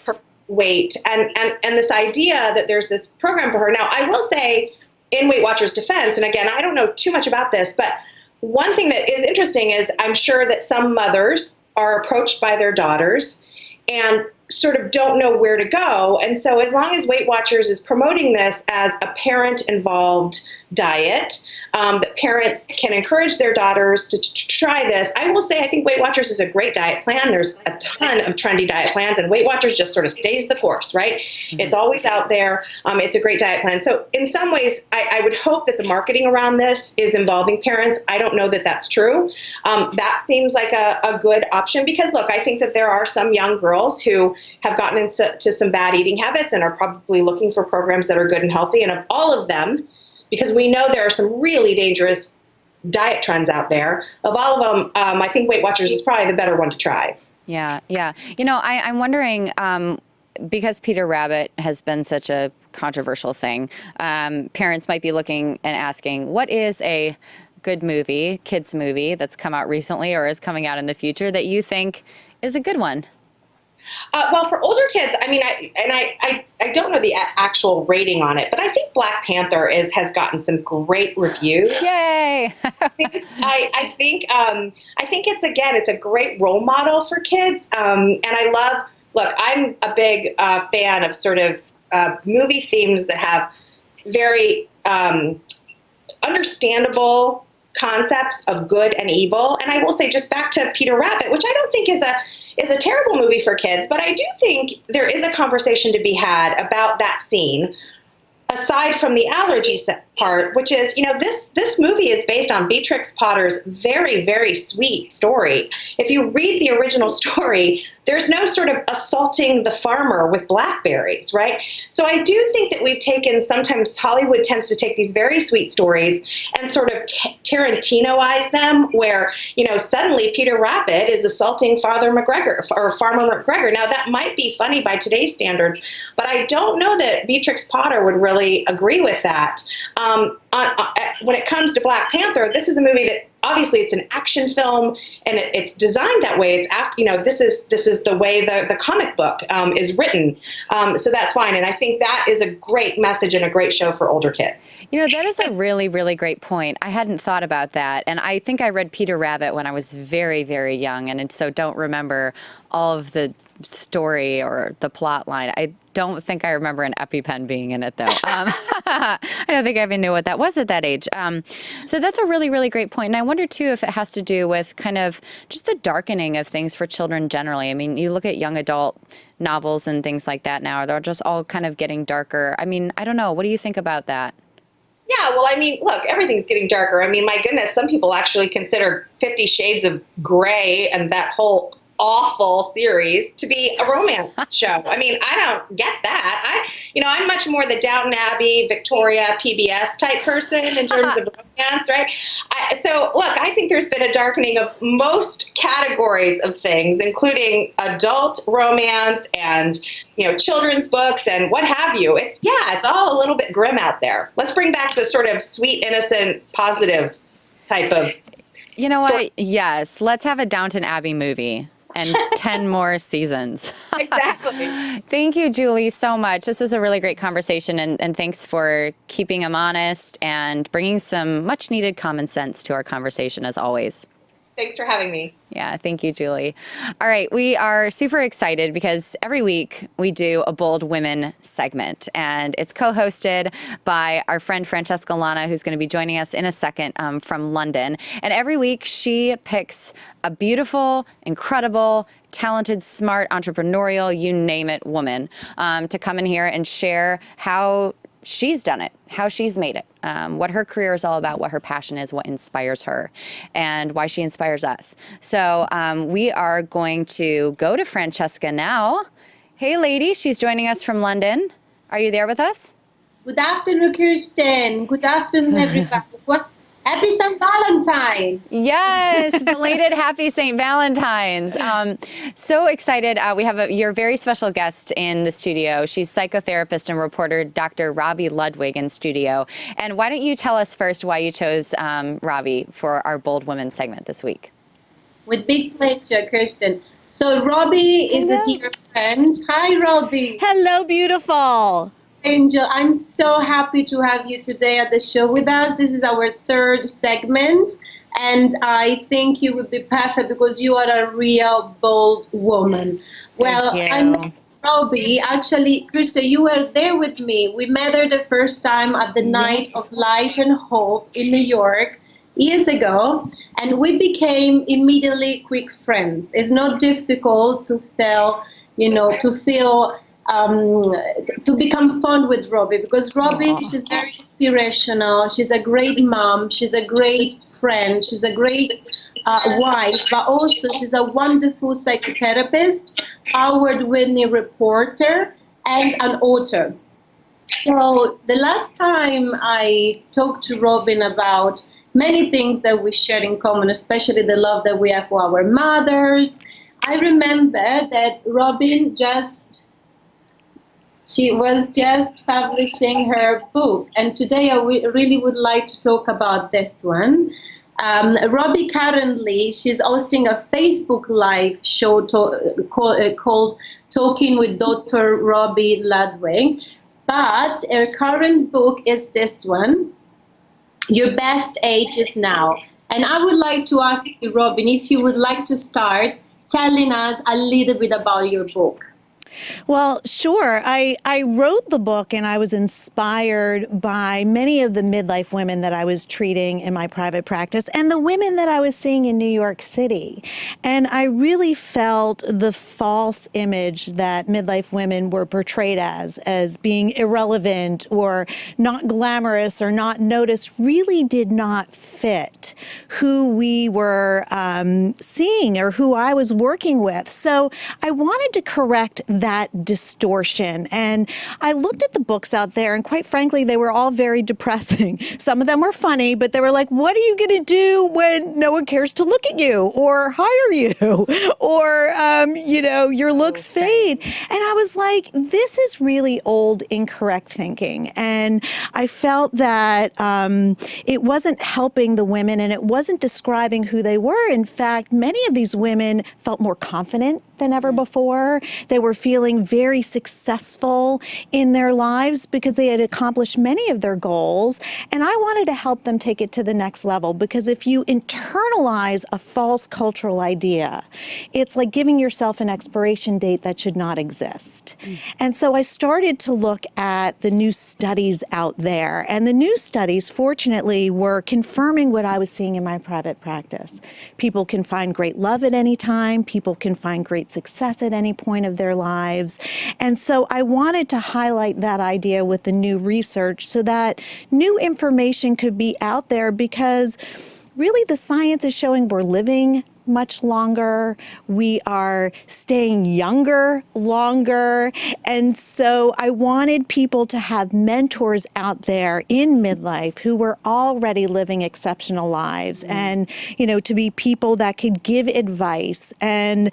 weight and this idea that there's this program for her. Now, I will say, in Weight Watchers' defense, and again, I don't know too much about this, but one thing that is interesting is I'm sure that some mothers are approached by their daughters and sort of don't know where to go. And so as long as Weight Watchers is promoting this as a parent-involved diet, that parents can encourage their daughters to try this. I will say I think Weight Watchers is a great diet plan. There's a ton of trendy diet plans, and Weight Watchers just sort of stays the course, right? Mm-hmm. It's always out there. It's a great diet plan. So in some ways, I would hope that the marketing around this is involving parents. I don't know that that's true. That seems like a good option because, look, I think that there are some young girls who have gotten into some bad eating habits and are probably looking for programs that are good and healthy. And of all of them, because we know there are some really dangerous diet trends out there, of all of them, I think Weight Watchers is probably the better one to try. Yeah. You know, I'm wondering, because Peter Rabbit has been such a controversial thing, parents might be looking and asking, what is a good movie, kids movie that's come out recently or is coming out in the future that you think is a good one? Well, for older kids, I don't know the actual rating on it, but I think Black Panther has gotten some great reviews. Yay! I think it's a great role model for kids. And I'm a big fan of sort of movie themes that have very understandable concepts of good and evil. And I will say, just back to Peter Rabbit, which I don't think is a terrible movie for kids, but I do think there is a conversation to be had about that scene, aside from the allergy part, which is, this movie is based on Beatrix Potter's very, very sweet story. If you read the original story, there's no sort of assaulting the farmer with blackberries, right? So I do think that sometimes Hollywood tends to take these very sweet stories and sort of Tarantinoize them, where, suddenly Peter Rabbit is assaulting Farmer McGregor. Now, that might be funny by today's standards, but I don't know that Beatrix Potter would really agree with that. When it comes to Black Panther, this is a movie that obviously it's an action film and it's designed that way. It's after, this is the way the comic book is written. So that's fine. And I think that is a great message and a great show for older kids. That is a really, really great point. I hadn't thought about that. And I think I read Peter Rabbit when I was very, very young. And so don't remember all of the story or the plot line. I don't think I remember an EpiPen being in it, though. I don't think I even knew what that was at that age. So that's a really, really great point. And I wonder, too, if it has to do with kind of just the darkening of things for children generally. I mean, you look at young adult novels and things like that now, they're just all kind of getting darker. I mean, I don't know. What do you think about that? Yeah, well, look, everything's getting darker. My goodness, some people actually consider 50 Shades of Grey and that whole awful series to be a romance show. I don't get that. I'm much more the Downton Abbey, Victoria, PBS type person in terms of romance, right? So look, I think there's been a darkening of most categories of things, including adult romance and, children's books and what have you. It's all a little bit grim out there. Let's bring back the sort of sweet, innocent, positive type of. You know what? Yes. Let's have a Downton Abbey movie. And 10 more seasons. Exactly. Thank you, Julie, so much. This was a really great conversation, and thanks for keeping them honest and bringing some much-needed common sense to our conversation, as always. Thanks for having me. Yeah, thank you, Julie. All right, we are super excited because every week we do a Bold Women segment, and it's co-hosted by our friend Francesca Lana, who's going to be joining us in a second from London. And every week she picks a beautiful, incredible, talented, smart, entrepreneurial, you name it, woman, to come in here and share how she's done it, how she's made it, what her career is all about, what her passion is, what inspires her, and why she inspires us. So we are going to go to Francesca now. Hey, lady, she's joining us from London. Are you there with us? Good afternoon, Kirsten. Good afternoon, everybody. Happy St. Valentine. Yes, belated happy St. Valentine's. So excited. We have your very special guest in the studio. She's psychotherapist and reporter Dr. Robi Ludwig in studio. And why don't you tell us first why you chose Robi for our Bold Women segment this week? With big pleasure, Kirsten. So Robi is a dear friend. Hi, Robi. Hello, beautiful. Angel, I'm so happy to have you today at the show with us. This is our third segment, and I think you would be perfect because you are a real bold woman. Well, I'm Robi. Actually, Krista, you were there with me. We met her the first time at the Night of Light and Hope in New York years ago, and we became immediately quick friends. It's not difficult to to become fond with Robi, because Robi, she's very inspirational. She's a great mom. She's a great friend. She's a great wife, but also she's a wonderful psychotherapist, award-winning reporter, and an author. So the last time I talked to Robin about many things that we share in common, especially the love that we have for our mothers, I remember that Robin she was just publishing her book, and today I really would like to talk about this one. Robi currently, she's hosting a Facebook Live show called Talking with Dr. Robi Ludwig, but her current book is this one, Your Best Age is Now. And I would like to ask you, Robin, if you would like to start telling us a little bit about your book. Well, sure. I wrote the book and I was inspired by many of the midlife women that I was treating in my private practice and the women that I was seeing in New York City. And I really felt the false image that midlife women were portrayed as being irrelevant or not glamorous or not noticed really did not fit who we were seeing or who I was working with. So I wanted to correct that distortion. And I looked at the books out there, and quite frankly, they were all very depressing. Some of them were funny, but they were like, what are you going to do when no one cares to look at you or hire you or, your looks fade? And I was like, this is really old, incorrect thinking. And I felt that it wasn't helping the women and it wasn't describing who they were. In fact, many of these women felt more confident than ever before. They were feeling very successful in their lives because they had accomplished many of their goals. And I wanted to help them take it to the next level, because if you internalize a false cultural idea, it's like giving yourself an expiration date that should not exist. And so I started to look at the new studies out there. And the new studies, fortunately, were confirming what I was seeing in my private practice. People can find great love at any time. People can find great success at any point of their lives. And so I wanted to highlight that idea with the new research so that new information could be out there, because really the science is showing we're living much longer. We are staying younger longer. And so I wanted people to have mentors out there in midlife who were already living exceptional lives and, to be people that could give advice. And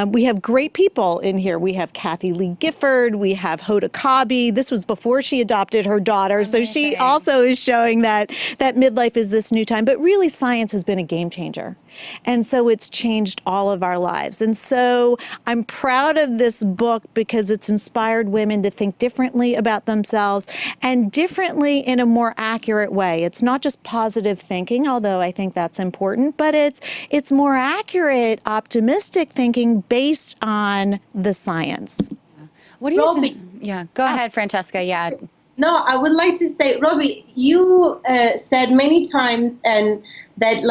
we have great people in here. We have Kathy Lee Gifford. We have Hoda Kotb. This was before she adopted her daughter. So she also is showing that midlife is this new time. But really, science has been a game changer. And so it's changed all of our lives. And so I'm proud of this book because it's inspired women to think differently about themselves and differently in a more accurate way. It's not just positive thinking, although I think that's important, but it's more accurate, optimistic thinking based on the science. What do you think? Yeah, go ahead, Francesca. Yeah. No, I would like to say, Robi, you said many times and that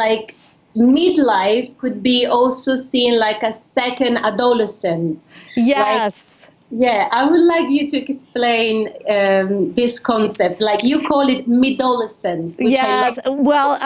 midlife could be also seen like a second adolescence. Yes. Yeah, I would like you to explain this concept. Like you call it midolescence. Yes. Well,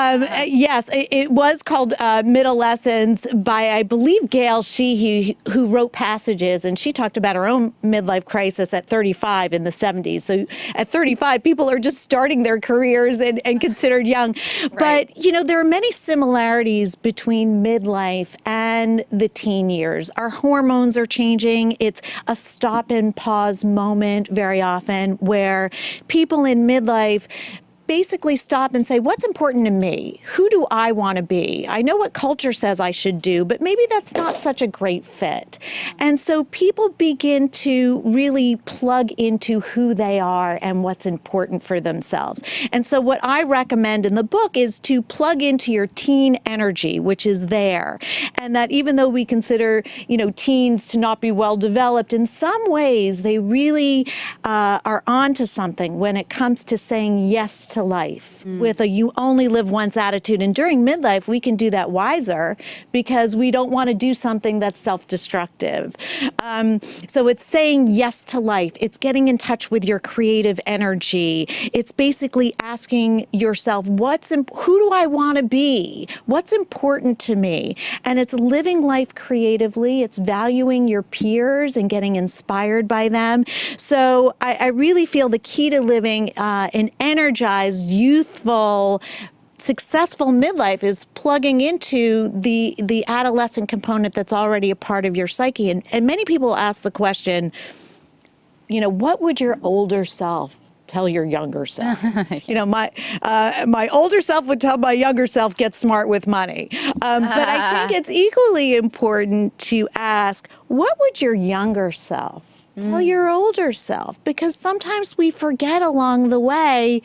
yes, it was called Midolescence by, I believe, Gail Sheehy, who wrote Passages, and she talked about her own midlife crisis at 35 in the 70s. So at 35, people are just starting their careers and considered young. Right. But, there are many similarities between midlife and the teen years. Our hormones are changing. It's a stop and pause moment very often where people in midlife basically stop and say, what's important to me? Who do I want to be? I know what culture says I should do, but maybe that's not such a great fit. And so people begin to really plug into who they are and what's important for themselves. And so what I recommend in the book is to plug into your teen energy, which is there. And that even though we consider, teens to not be well developed, in some ways they really are onto something when it comes to saying yes to life with a you only live once attitude. And during midlife, we can do that wiser because we don't want to do something that's self-destructive. So it's saying yes to life. It's getting in touch with your creative energy. It's basically asking yourself, who do I want to be? What's important to me? And it's living life creatively. It's valuing your peers and getting inspired by them. So I really feel the key to living an energized, youthful, successful midlife is plugging into the adolescent component that's already a part of your psyche. And many people ask the question, what would your older self tell your younger self? My older self would tell my younger self, get smart with money. But I think it's equally important to ask, what would your younger self tell your older self? Because sometimes we forget along the way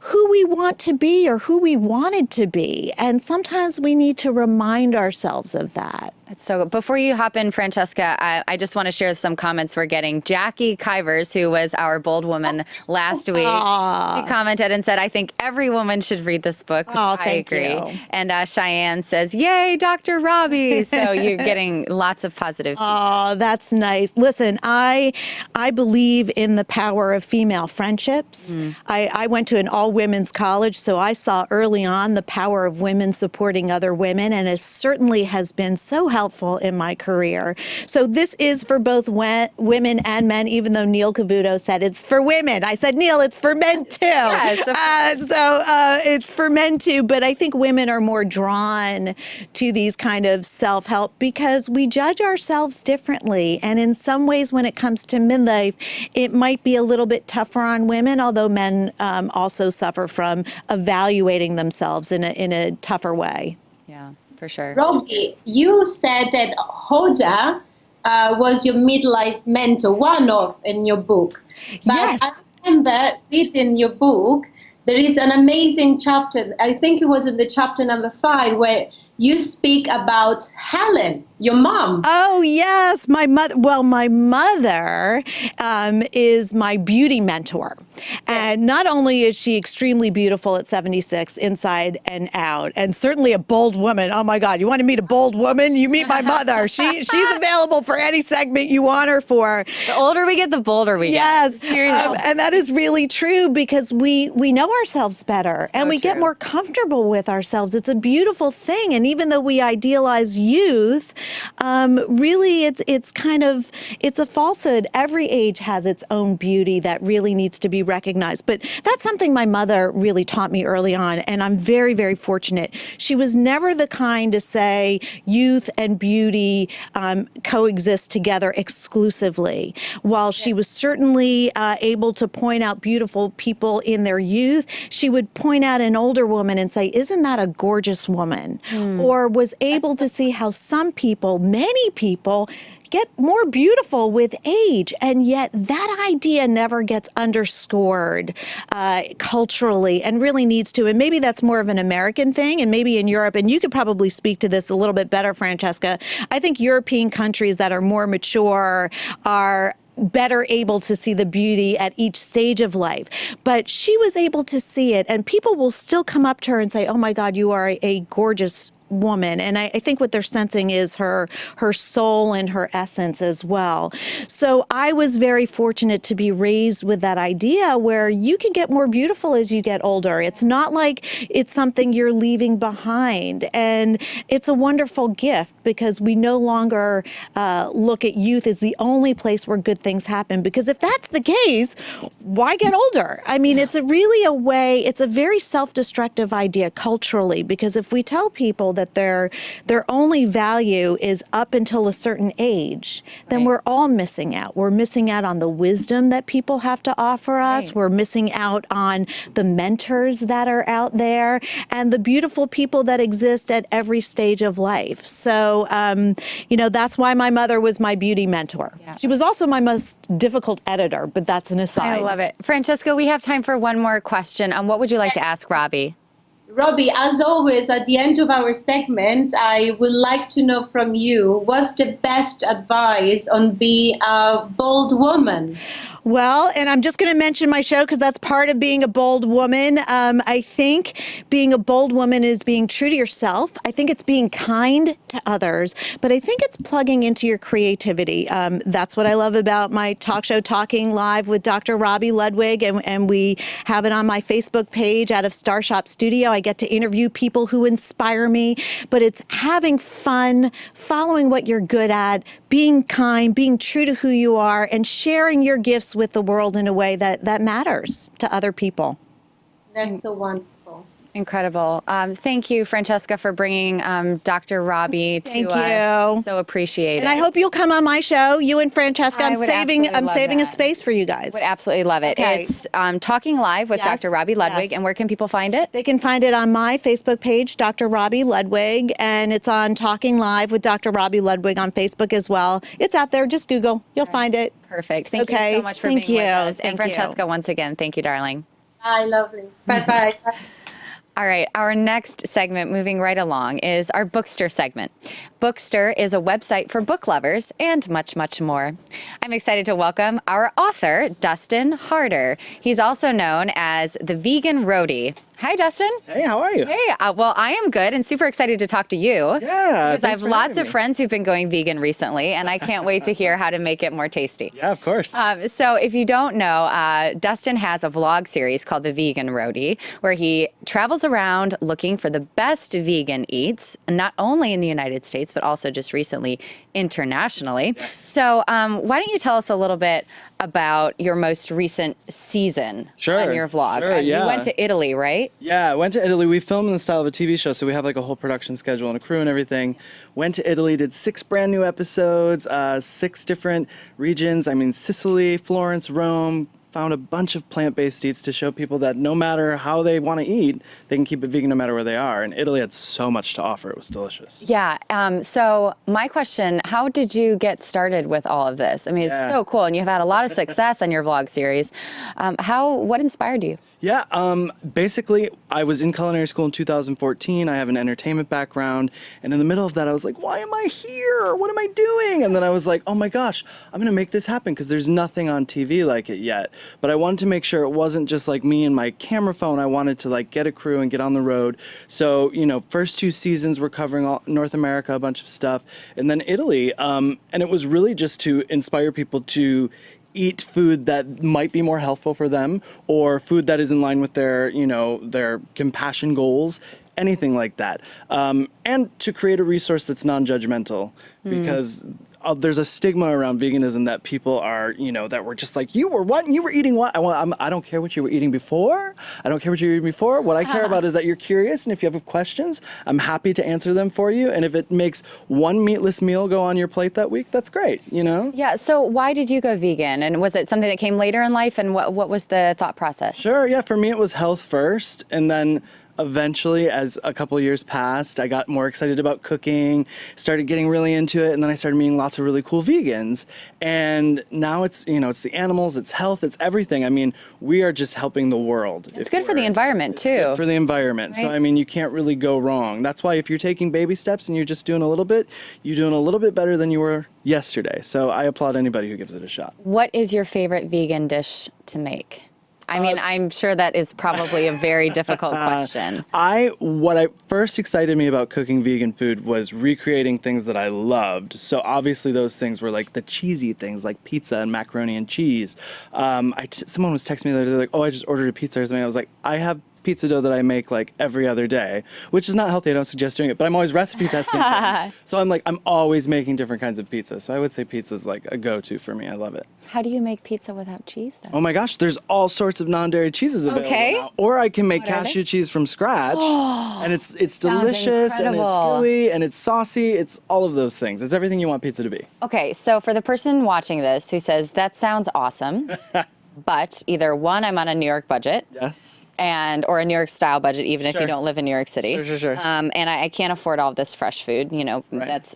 who we want to be or who we wanted to be. And sometimes we need to remind ourselves of that. That's so good. Before you hop in, Francesca, I just want to share some comments we're getting. Jackie Kivers, who was our bold woman last week, she commented and said, I think every woman should read this book, which I agree. You. And Cheyenne says, yay, Dr. Robi. So you're getting lots of positive feedback. Oh, that's nice. Listen, I believe in the power of female friendships. I went to an all-women's college, so I saw early on the power of women supporting other women, and it certainly has been so helpful in my career. So this is for both women and men, even though Neil Cavuto said it's for women. I said, Neil, it's for men too. Yes, so it's for men too, but I think women are more drawn to these kind of self-help because we judge ourselves differently. And in some ways, when it comes to midlife, it might be a little bit tougher on women, although men also suffer from evaluating themselves in a tougher way. Yeah, for sure. Robi, you said that Hoda was your midlife mentor, one of in your book. But Yes. I remember reading your book, there is an amazing chapter, I think it was in the chapter number 5, where you speak about Helen, your mom. Oh, yes. My mother is my beauty mentor. And not only is she extremely beautiful at 76 inside and out, and certainly a bold woman. Oh, my God. You want to meet a bold woman? You meet my mother. She's available for any segment you want her for. The older we get, the bolder we Yes. get. Seriously. And that is really true because we know ourselves better and we get true. more comfortable with ourselves. It's a beautiful thing. And even though we idealize youth, really it's a falsehood. Every age has its own beauty that really needs to be recognized. But that's something my mother really taught me early on. And I'm very, very fortunate. She was never the kind to say youth and beauty coexist together exclusively. While she was certainly able to point out beautiful people in their youth, she would point out an older woman and say, isn't that a gorgeous woman? Or was able to see how some people, many people, get more beautiful with age. And yet that idea never gets underscored culturally and really needs to. And maybe that's more of an American thing and maybe in Europe. And you could probably speak to this a little bit better, Francesca. I think European countries that are more mature are better able to see the beauty at each stage of life. But she was able to see it, and people will still come up to her and say, oh my God, you are a gorgeous woman. And I think what they're sensing is her soul and her essence as well. So I was very fortunate to be raised with that idea where you can get more beautiful as you get older. It's not like it's something you're leaving behind. And it's a wonderful gift because we no longer look at youth as the only place where good things happen. Because if that's the case, why get older? I mean, it's it's a very self-destructive idea culturally, because if we tell people that their only value is up until a certain age, then we're all missing out. We're missing out on the wisdom that people have to offer us. We're missing out on the mentors that are out there and the beautiful people that exist at every stage of life. So, that's why my mother was my beauty mentor. Yeah. She was also my most difficult editor, but that's an aside. I love it. Francesca, we have time for one more question. What would you like to ask Robi? Robi, as always, at the end of our segment, I would like to know from you, what's the best advice on being a bold woman? Well, and I'm just going to mention my show because that's part of being a bold woman. I think being a bold woman is being true to yourself. I think it's being kind to others, but I think it's plugging into your creativity. That's what I love about my talk show, Talking Live with Dr. Robi Ludwig, and we have it on my Facebook page out of Starshop Studio. I get to interview people who inspire me, but it's having fun, following what you're good at, being kind, being true to who you are, and sharing your gifts with the world in a way that matters to other people. That's so wonderful. Incredible. Thank you, Francesca, for bringing Dr. Robi to us. So appreciate it. And I hope you'll come on my show, you and Francesca. I'm saving a that. space for you guys. Would absolutely love it. Okay. It's Talking Live with Dr. Robi Ludwig. And where can people find it? They can find it on my Facebook page, Dr. Robi Ludwig, and it's on Talking Live with Dr. Robi Ludwig on Facebook as well. It's out there. Just Google. You'll find it. Perfect. Thank you so much for being with us. And Francesca, once again, thank you, darling. Bye, lovely. Bye-bye. All right, our next segment, moving right along, is our Bookster segment. Bookster is a website for book lovers and much, much more. I'm excited to welcome our author, Dustin Harder. He's also known as the Vegan Roadie. Hi, Dustin. Hey, how are you? Hey, well, I am good and super excited to talk to you. Yeah, because I have lots of friends who've been going vegan recently, and I can't wait to hear how to make it more tasty. Yeah, of course. So if you don't know, Dustin has a vlog series called The Vegan Roadie, where he travels around looking for the best vegan eats, not only in the United States, but also just recently internationally. Yes. So why don't you tell us a little bit about your most recent season on your vlog? Sure, yeah. You went to Italy, right? Yeah, I went to Italy. We filmed in the style of a TV show, so we have like a whole production schedule and a crew and everything. Went to Italy, did 6 brand new episodes, 6 different regions. I mean, Sicily, Florence, Rome. Found a bunch of plant-based eats to show people that no matter how they want to eat, they can keep it vegan no matter where they are. And Italy had so much to offer. It was delicious. Yeah. So my question, how did you get started with all of this? I mean, it's so cool. And you've had a lot of success on your vlog series. What inspired you? Yeah, basically, I was in culinary school in 2014. I have an entertainment background. And in the middle of that, I was like, why am I here? What am I doing? And then I was like, oh my gosh, I'm going to make this happen because there's nothing on TV like it yet. But I wanted to make sure it wasn't just like me and my camera phone. I wanted to like get a crew and get on the road. So, first 2 seasons we're covering all North America, a bunch of stuff. And then Italy. And it was really just to inspire people to eat food that might be more healthful for them or food that is in line with their, their compassion goals, anything like that. And to create a resource that's non-judgmental because there's a stigma around veganism that people are, that we're just like, you were what? And you were eating what? I don't care what you were eating before. I don't care what you were eating before. What I care about is that you're curious. And if you have questions, I'm happy to answer them for you. And if it makes one meatless meal go on your plate that week, that's great, Yeah. So why did you go vegan? And was it something that came later in life? And what was the thought process? Sure. Yeah. For me, it was health first. And then eventually, as a couple years passed, I got more excited about cooking, started getting really into it, and then I started meeting lots of really cool vegans. And now it's, it's the animals, it's health, it's everything. I mean, we are just helping the world. It's good for the environment, too. It's good for the environment. Right? So, I mean, you can't really go wrong. That's why if you're taking baby steps and you're just doing a little bit, you're doing a little bit better than you were yesterday. So I applaud anybody who gives it a shot. What is your favorite vegan dish to make? I mean, I'm sure that is probably a very difficult question. What first excited me about cooking vegan food was recreating things that I loved. So obviously those things were like the cheesy things like pizza and macaroni and cheese. Someone was texting me the other day like, oh, I just ordered a pizza or something. I was like, I have pizza dough that I make like every other day, which is not healthy. I don't suggest doing it, but I'm always recipe testing things. So I'm always making different kinds of pizza. So I would say pizza is like a go-to for me. I love it. How do you make pizza without cheese then? Oh my gosh, there's all sorts of non-dairy cheeses available now. Or I can make cashew cheese from scratch, and it's delicious, and it's gooey, and it's saucy. It's all of those things. It's everything you want pizza to be. Okay, so for the person watching this who says, that sounds awesome, but either one, I'm on a New York budget. Yes. Or a New York style budget, even if you don't live in New York City. Sure. And I can't afford all of this fresh food. That's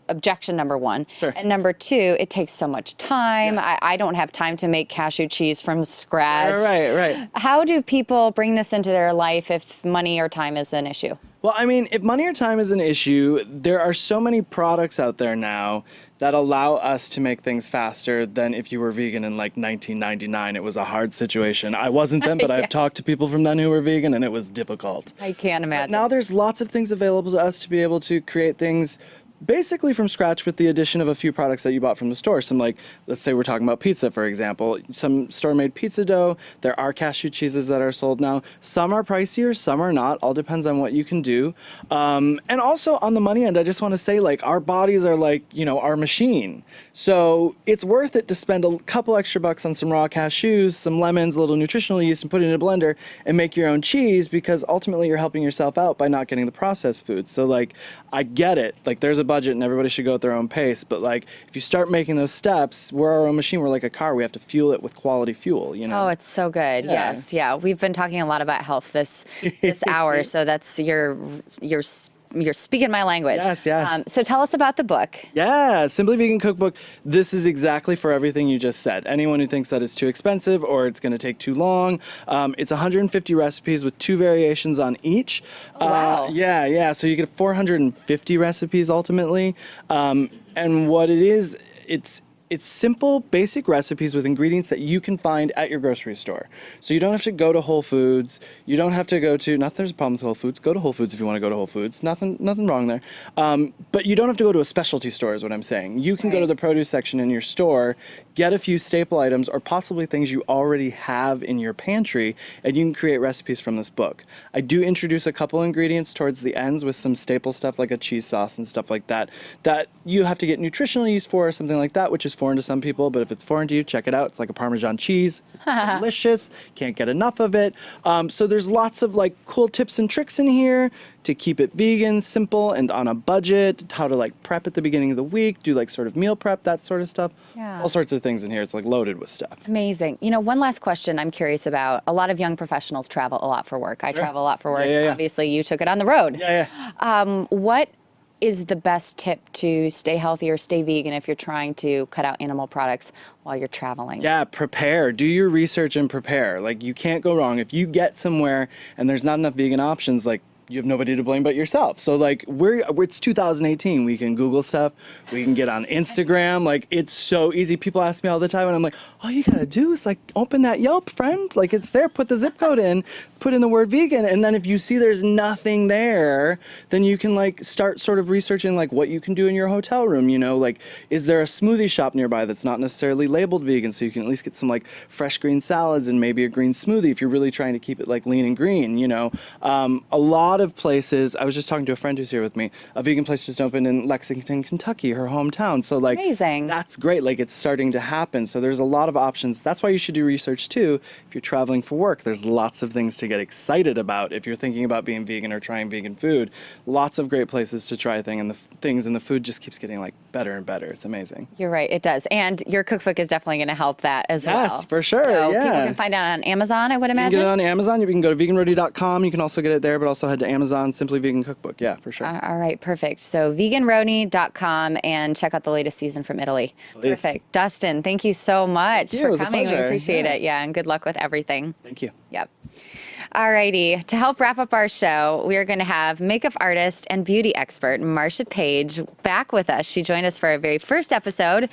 objection number one. Sure. And number two, it takes so much time. Yeah. I don't have time to make cashew cheese from scratch. Right. How do people bring this into their life if money or time is an issue? Well, I mean, if money or time is an issue, there are so many products out there now that allow us to make things faster than if you were vegan in like 1999. It was a hard situation. I wasn't then, but I've talked to people from then who were vegan, and it was difficult. I can't imagine. But now there's lots of things available to us to be able to create things basically from scratch with the addition of a few products that you bought from the store. Some like, let's say we're talking about pizza, for example. Some store-made pizza dough. There are cashew cheeses that are sold now. Some are pricier, some are not. All depends on what you can do. And also on the money end, I just want to say, like, our bodies are like, our machine. So it's worth it to spend a couple extra bucks on some raw cashews, some lemons, a little nutritional yeast, and put it in a blender and make your own cheese, because ultimately you're helping yourself out by not getting the processed food. So like, I get it. Like, there's a budget and everybody should go at their own pace. But like, if you start making those steps, we're our own machine. We're like a car. We have to fuel it with quality fuel, Oh, it's so good. Yeah. Yes. Yeah. We've been talking a lot about health this hour. So that's you're speaking my language. Yes. So tell us about the book. Yeah, Simply Vegan Cookbook. This is exactly for everything you just said. Anyone who thinks that it's too expensive or it's going to take too long. It's 150 recipes with 2 variations on each. Oh, wow. Yeah. So you get 450 recipes ultimately. And what it is, it's simple, basic recipes with ingredients that you can find at your grocery store. So you don't have to go to Whole Foods. You don't have to go to, not that there's a problem with Whole Foods. Go to Whole Foods if you want to go to Whole Foods. Nothing wrong there. But you don't have to go to a specialty store is what I'm saying. You can go to the produce section in your store, get a few staple items or possibly things you already have in your pantry, and you can create recipes from this book. I do introduce a couple ingredients towards the ends with some staple stuff like a cheese sauce and stuff like that you have to get nutritional yeast for or something like that, which is foreign to some people, but if it's foreign to you, check it out. It's like a Parmesan cheese. It's delicious. Can't get enough of it. So there's lots of like cool tips and tricks in here to keep it vegan, simple, and on a budget, how to like prep at the beginning of the week, do like sort of meal prep, that sort of stuff. Yeah. All sorts of things in here. It's like loaded with stuff. Amazing. One last question I'm curious about. A lot of young professionals travel a lot for work. I travel a lot for work. Yeah. Obviously, you took it on the road. Yeah. What is the best tip to stay healthy or stay vegan if you're trying to cut out animal products while you're traveling? Yeah, prepare. Do your research and prepare. Like, you can't go wrong. If you get somewhere and there's not enough vegan options, like, you have nobody to blame but yourself. So like it's 2018. We can Google stuff. We can get on Instagram. Like, it's so easy. People ask me all the time and I'm like, all you gotta do is like open that Yelp, friend. Like, it's there. Put the zip code in, put in the word vegan. And then if you see there's nothing there, then you can like start sort of researching like what you can do in your hotel room. Like, is there a smoothie shop nearby that's not necessarily labeled vegan? So you can at least get some like fresh green salads and maybe a green smoothie if you're really trying to keep it like lean and green, A lot of places, I was just talking to a friend who's here with me, a vegan place just opened in Lexington, Kentucky, her hometown. So like, amazing. That's great. Like, it's starting to happen. So there's a lot of options. That's why you should do research too. If you're traveling for work, there's lots of things to get excited about. If you're thinking about being vegan or trying vegan food, lots of great places to try things, and the food just keeps getting like better and better. It's amazing. You're right, it does. And your cookbook is definitely going to help that as well. Yes, for sure. So yeah. people can find it on Amazon, I would imagine. You can get it on Amazon. You can go to veganroadie.com. You can also get it there, but also head to Amazon, Simply Vegan Cookbook. Yeah, for sure. All right, perfect. So veganroadie.com and check out the latest season from Italy. Please. Perfect. Dustin, thank you so much It for was a coming. We pleasure. appreciate Yeah. it. Yeah, and good luck with everything. Thank you. Yep. Alrighty, to help wrap up our show, we are going to have makeup artist and beauty expert Marsha Page back with us. She joined us for our very first episode,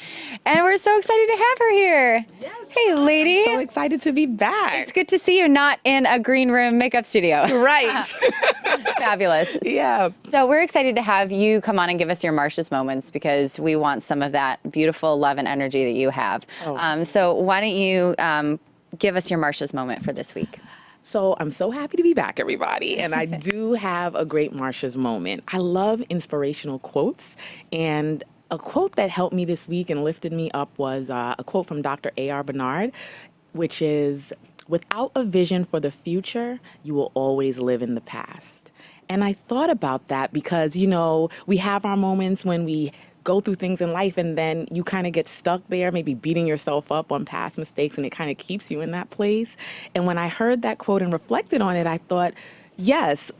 and we're so excited to have her here. Yes. Hey, lady. So excited to be back. It's good to see you not in a green room makeup studio. Right. Fabulous. Yeah. So we're excited to have you come on and give us your Marsha's moments because we want some of that beautiful love and energy that you have. So why don't you give us your Marsha's moment for this week? So I'm so happy to be back, everybody. And I do have a great Marsha's moment. I love inspirational quotes. And a quote that helped me this week and lifted me up was a quote from Dr. A.R. Bernard, which is, "Without a vision for the future, you will always live in the past." And I thought about that because, you know, we have our moments when we go through things in life and then you kind of get stuck there, maybe beating yourself up on past mistakes, and it kind of keeps you in that place. And when I heard that quote and reflected on it, I thought, yes,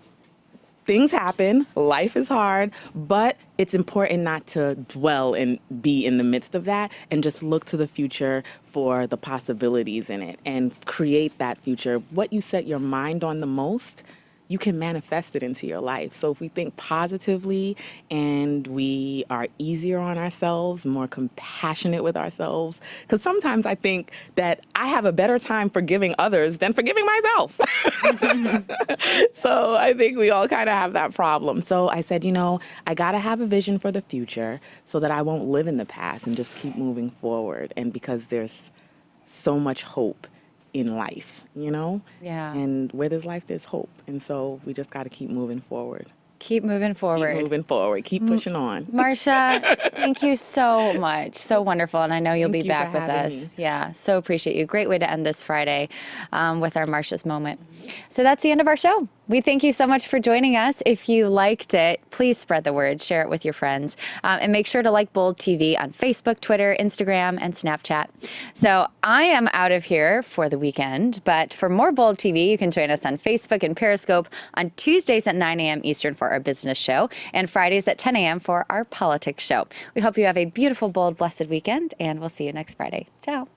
things happen, life is hard, but it's important not to dwell and be in the midst of that and just look to the future for the possibilities in it and create that future. What you set your mind on the most, you can manifest it into your life. So if we think positively and we are easier on ourselves, more compassionate with ourselves, because sometimes I think that I have a better time forgiving others than forgiving myself. So I think we all kind of have that problem. So I said, you know, I got to have a vision for the future so that I won't live in the past and just keep moving forward. And because there's so much hope in life, you know? Yeah. And where there's life, there's hope. And so we just got to keep moving forward. Keep moving forward. Keep moving forward. Keep pushing on. Marsha, thank you so much. So wonderful. And I know you'll Thank be you back for with having us. Yeah, so appreciate you. Great way to end this Friday with our Marsha's moment. So that's the end of our show. We thank you so much for joining us. If you liked it, please spread the word, share it with your friends, and make sure to like Bold TV on Facebook, Twitter, Instagram, and Snapchat. So I am out of here for the weekend, but for more Bold TV, you can join us on Facebook and Periscope on Tuesdays at 9 a.m. Eastern for our business show and Fridays at 10 a.m. for our politics show. We hope you have a beautiful, bold, blessed weekend, and we'll see you next Friday. Ciao.